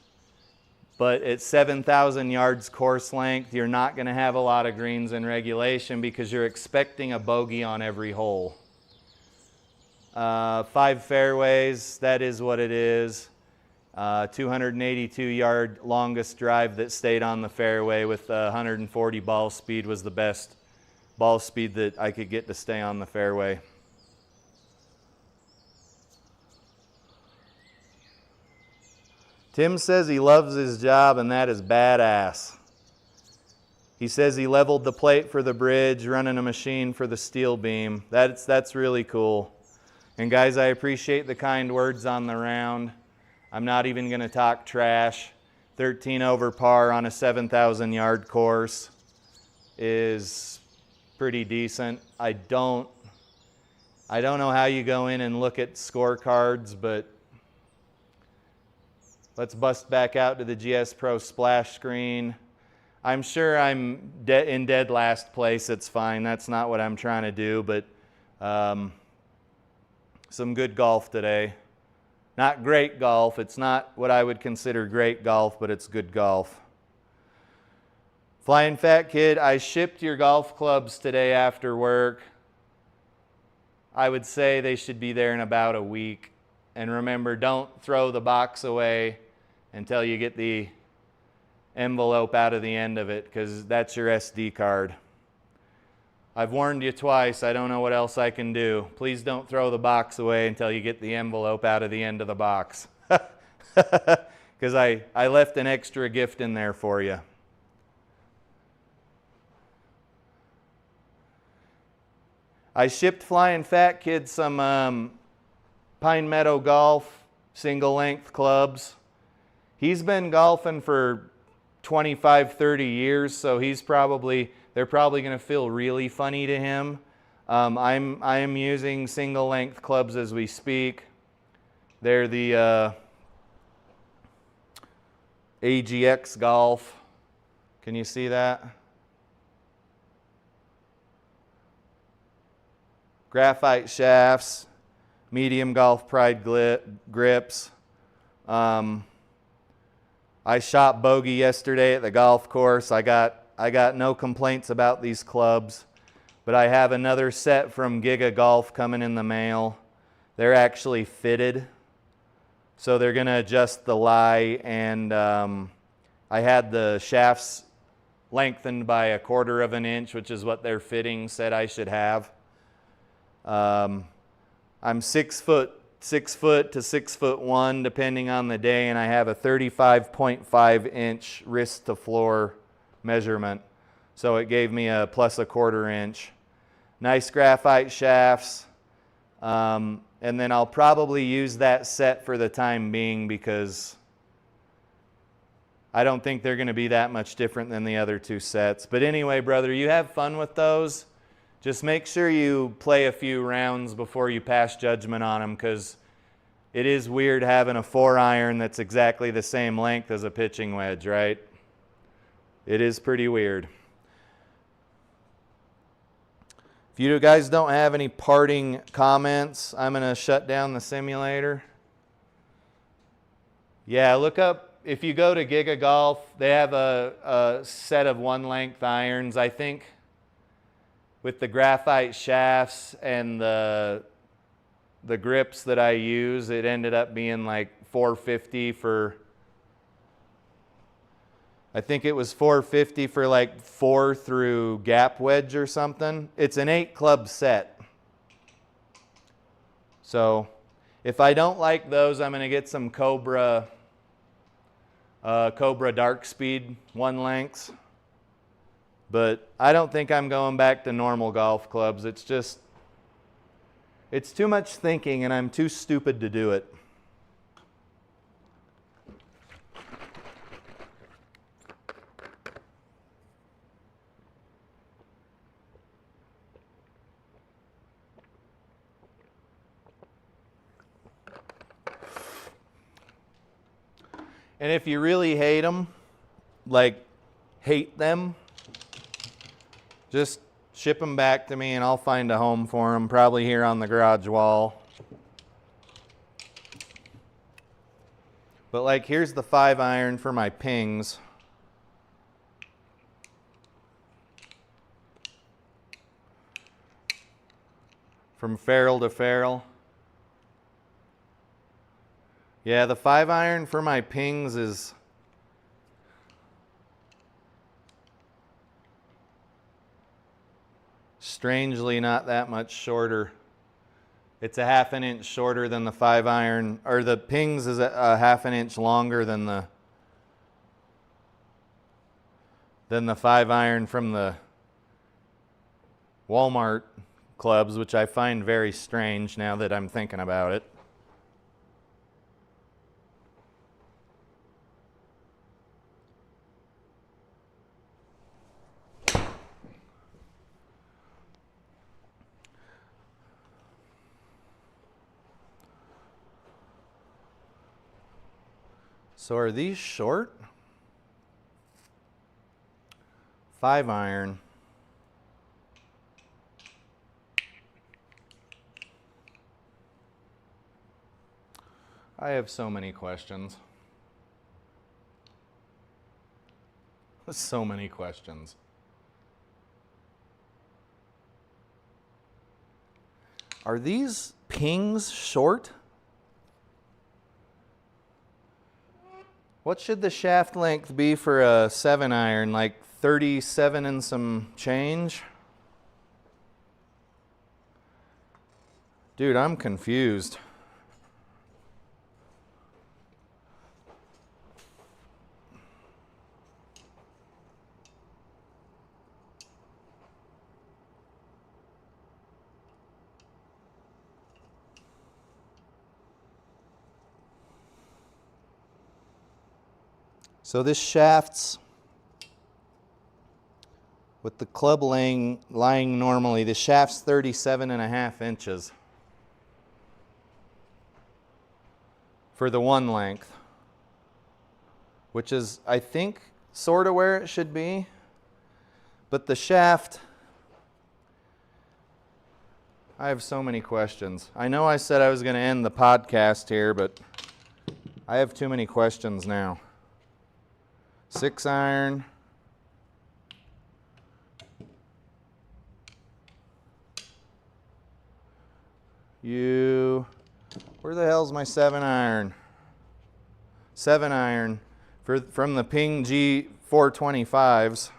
A: But at 7,000 yards course length, you're not going to have a lot of greens in regulation because you're expecting a bogey on every hole. 5 fairways, that is what it is. 282 yard longest drive that stayed on the fairway with 140 ball speed was the best ball speed that I could get to stay on the fairway. Tim says he loves his job, and that is badass. He says he leveled the plate for the bridge, running a machine for the steel beam. That's really cool. And guys, I appreciate the kind words on the round. I'm not even going to talk trash. 13 over par on a 7,000 yard course is pretty decent. I don't know how you go in and look at scorecards, but let's bust back out to the SIGPRO splash screen. I'm sure I'm in dead last place. It's fine. That's not what I'm trying to do, but some good golf today. Not great golf. It's not what I would consider great golf, but it's good golf. Flying Fat Kid, I shipped your golf clubs today after work. I would say they should be there in about a week. And remember, don't throw the box away until you get the envelope out of the end of it, because that's your SD card. I've warned you twice. I don't know what else I can do. Please don't throw the box away until you get the envelope out of the end of the box. Because I left an extra gift in there for you. I shipped Flying Fat Kid some Pine Meadow Golf single length clubs. He's been golfing for 25, 30 years, so they're probably going to feel really funny to him. I am using single length clubs as we speak. They're the AGX Golf. Can you see that? Graphite shafts, medium golf pride grips. I shot bogey yesterday at the golf course. I got no complaints about these clubs, but I have another set from Giga Golf coming in the mail. They're actually fitted, so they're going to adjust the lie, and I had the shafts lengthened by 1/4 of an inch, which is what their fitting said I should have. I'm 6 foot to 6'1", depending on the day, and I have a 35.5 inch wrist to floor measurement. So it gave me a plus 1/4 inch. Nice graphite shafts. And then I'll probably use that set for the time being because I don't think they're going to be that much different than the other 2 sets. But anyway, brother, you have fun with those. Just make sure you play a few rounds before you pass judgment on them, because It is weird having a 4-iron that's exactly the same length as a pitching wedge, right? It is pretty weird. If you guys don't have any parting comments, I'm going to shut down the simulator. Yeah, look up, if you go to Giga Golf, they have a set of 1-length irons. I think with the graphite shafts and the grips that I use, it ended up being like $450 for, I think it was $450 for like 4 through gap wedge or something. It's an 8-club set. So if I don't like those, I'm going to get some Cobra Dark Speed 1-lengths. But I don't think I'm going back to normal golf clubs. It's just, it's too much thinking and I'm too stupid to do it. And if you really hate them, like hate them, just ship them back to me and I'll find a home for them, probably here on the garage wall. But like, here's the 5-iron for my pings. From ferrule to ferrule. Yeah, the 5-iron for my pings is strangely not that much shorter. It's a 1/2 inch shorter than the 5-iron, or the pings is a 1/2 inch longer than the 5-iron from the Walmart clubs, which I find very strange now that I'm thinking about it. So are these short? 5-iron. I have so many questions. So many questions. Are these pings short? What should the shaft length be for a 7-iron? Like 37 and some change? Dude, I'm confused. So this shaft's, with the club lying normally, the shaft's 37.5 inches for the 1 length, which is, I think, sort of where it should be. But the shaft, I have so many questions. I know I said I was going to end the podcast here, but I have too many questions now. 6-iron. Where the hell's my 7-iron? 7-iron from the Ping G425s.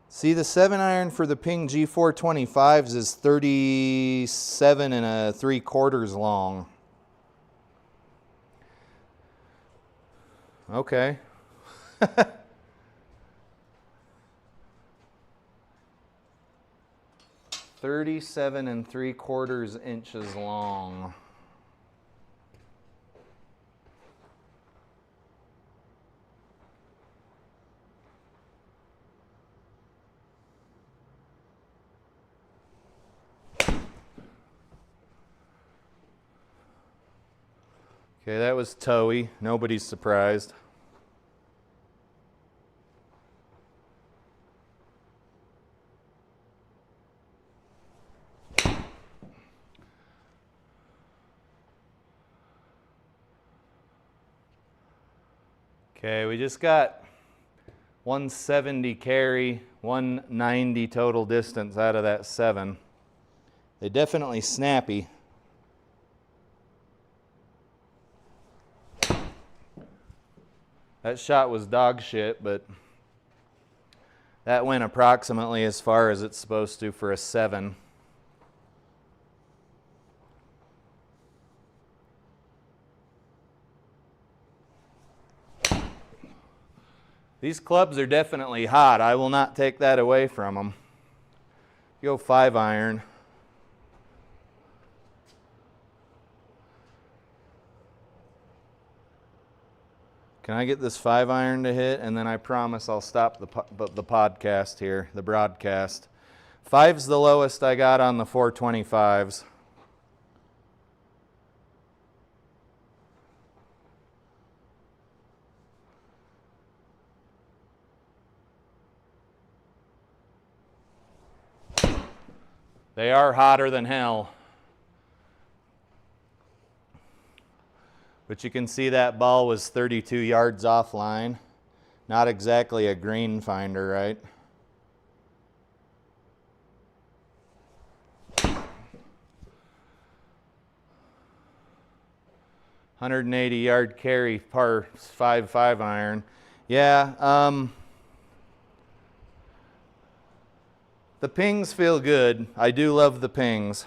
A: See, the 7-iron for the Ping G425s is 37 3/4 long. Okay. 37 3/4 inches long. Okay, that was toey. Nobody's surprised. Okay, we just got 170 carry, 190 total distance out of that 7. They definitely snappy. That shot was dog shit, but that went approximately as far as it's supposed to for a 7. These clubs are definitely hot. I will not take that away from them. Go 5-iron. Can I get this 5-iron to hit? And then I promise I'll stop the podcast here, the broadcast. 5's the lowest I got on the 425s. They are hotter than hell. But you can see that ball was 32 yards offline. Not exactly a green finder, right? $180-yard carry, par 5-iron. Yeah, the pings feel good. I do love the pings.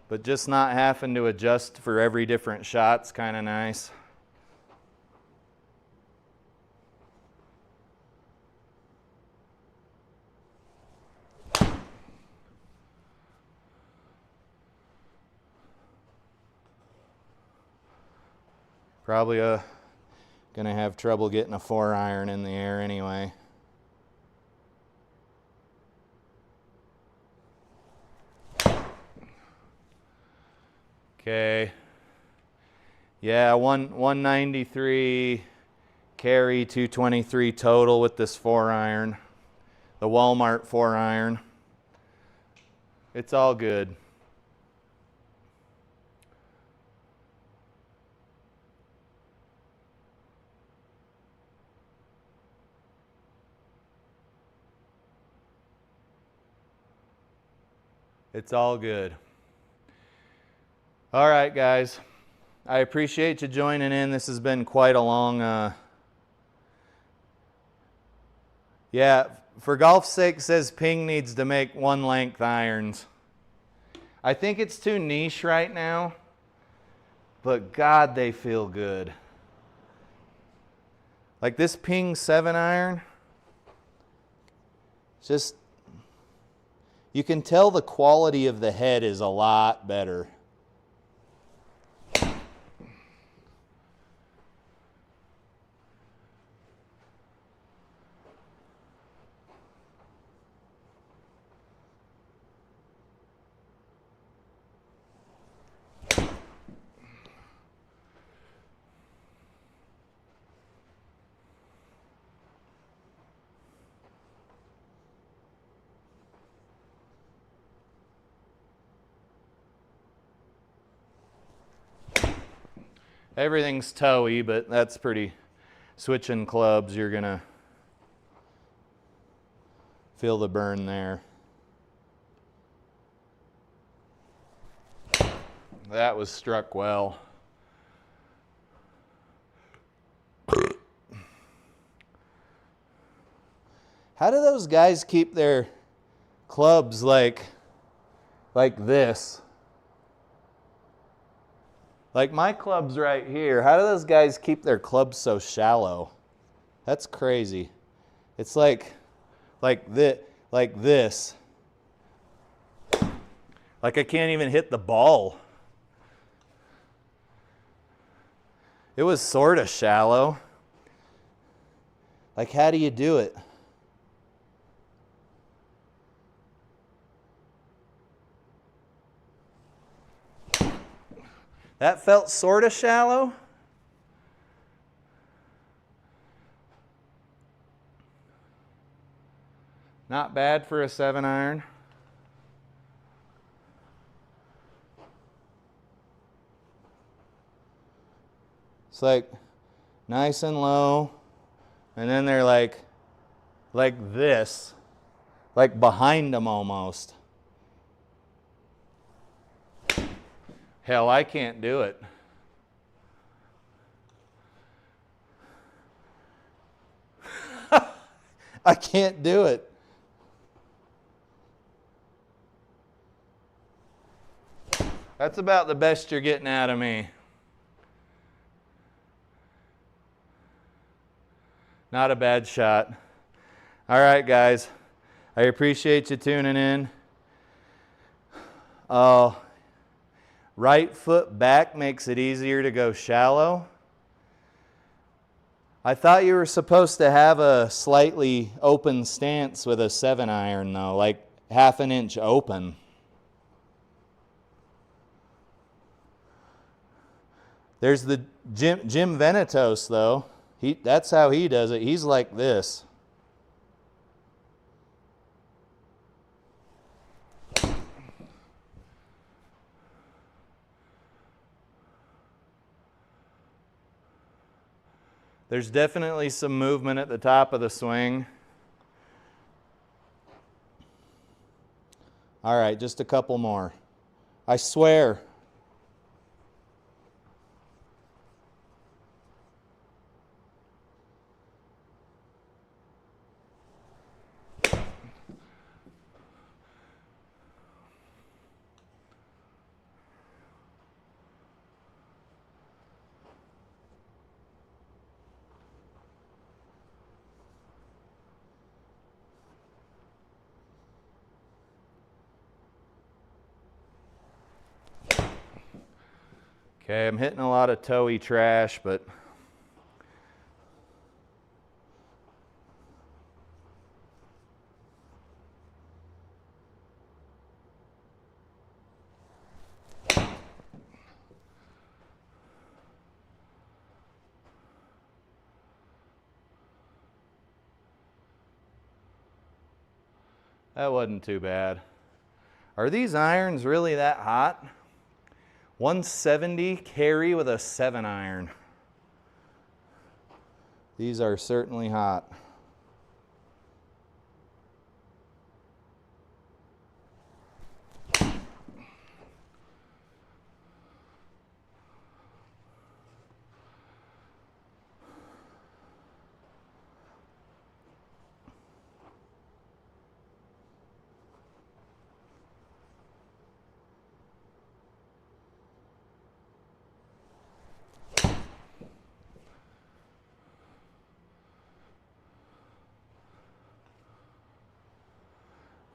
A: But just not having to adjust for every different shot's kind of nice. Probably gonna have trouble getting a 4-iron in the air anyway. Okay. Yeah, 193 carry, 223 total with this 4-iron. The Walmart 4-iron. It's all good. It's all good. All right, guys. I appreciate you joining in. This has been quite a long... Yeah, for golf's sake, says Ping needs to make 1-length irons. I think it's too niche right now, but God, they feel good. Like this Ping 7-iron, just... You can tell the quality of the head is a lot better. Everything's toey, but that's pretty... Switching clubs, you're gonna feel the burn there. That was struck well. How do those guys keep their clubs like this? Like my club's right here. How do those guys keep their clubs so shallow? That's crazy. It's like this. Like I can't even hit the ball. It was sort of shallow. Like how do you do it? That felt sort of shallow. Not bad for a 7-iron. It's like nice and low, and then they're like this, like behind them almost. Hell, I can't do it. I can't do it. That's about the best you're getting out of me. Not a bad shot. All right, guys. I appreciate you tuning in. Right foot back makes it easier to go shallow. I thought you were supposed to have a slightly open stance with a 7-iron though, like ½ an inch open. There's the Jim Venetos though. That's how he does it. He's like this. There's definitely some movement at the top of the swing. All right, just a couple more. I swear. Okay, I'm hitting a lot of toey trash, but that wasn't too bad. Are these irons really that hot? 170 carry with a 7-iron. These are certainly hot.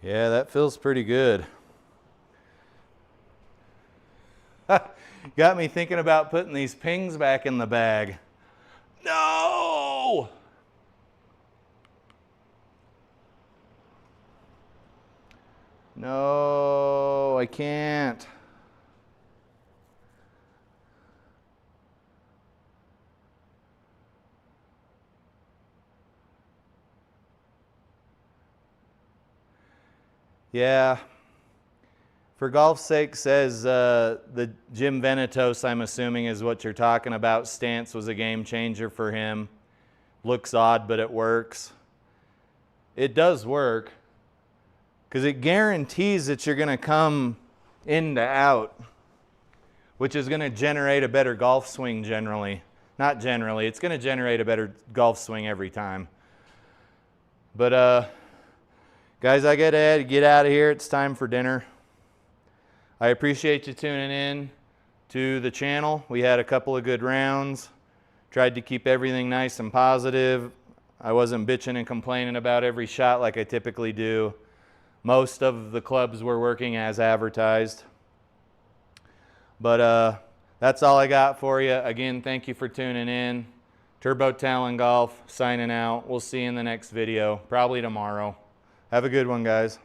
A: Yeah, that feels pretty good. Got me thinking about putting these pings back in the bag. No! No, I can't. Yeah, for golf's sake says the Jim Venetos, I'm assuming is what you're talking about. Stance was a game changer for him. Looks odd, but it works. It does work because it guarantees that you're going to come in to out, which is going to generate a better golf swing generally. Not generally, it's going to generate a better golf swing every time. But guys, I gotta get out of here. It's time for dinner. I appreciate you tuning in to the channel. We had a couple of good rounds. Tried to keep everything nice and positive. I wasn't bitching and complaining about every shot like I typically do. Most of the clubs were working as advertised. But that's all I got for you. Again, thank you for tuning in. Turbo Talon Golf signing out. We'll see you in the next video, probably tomorrow. Have a good one, guys.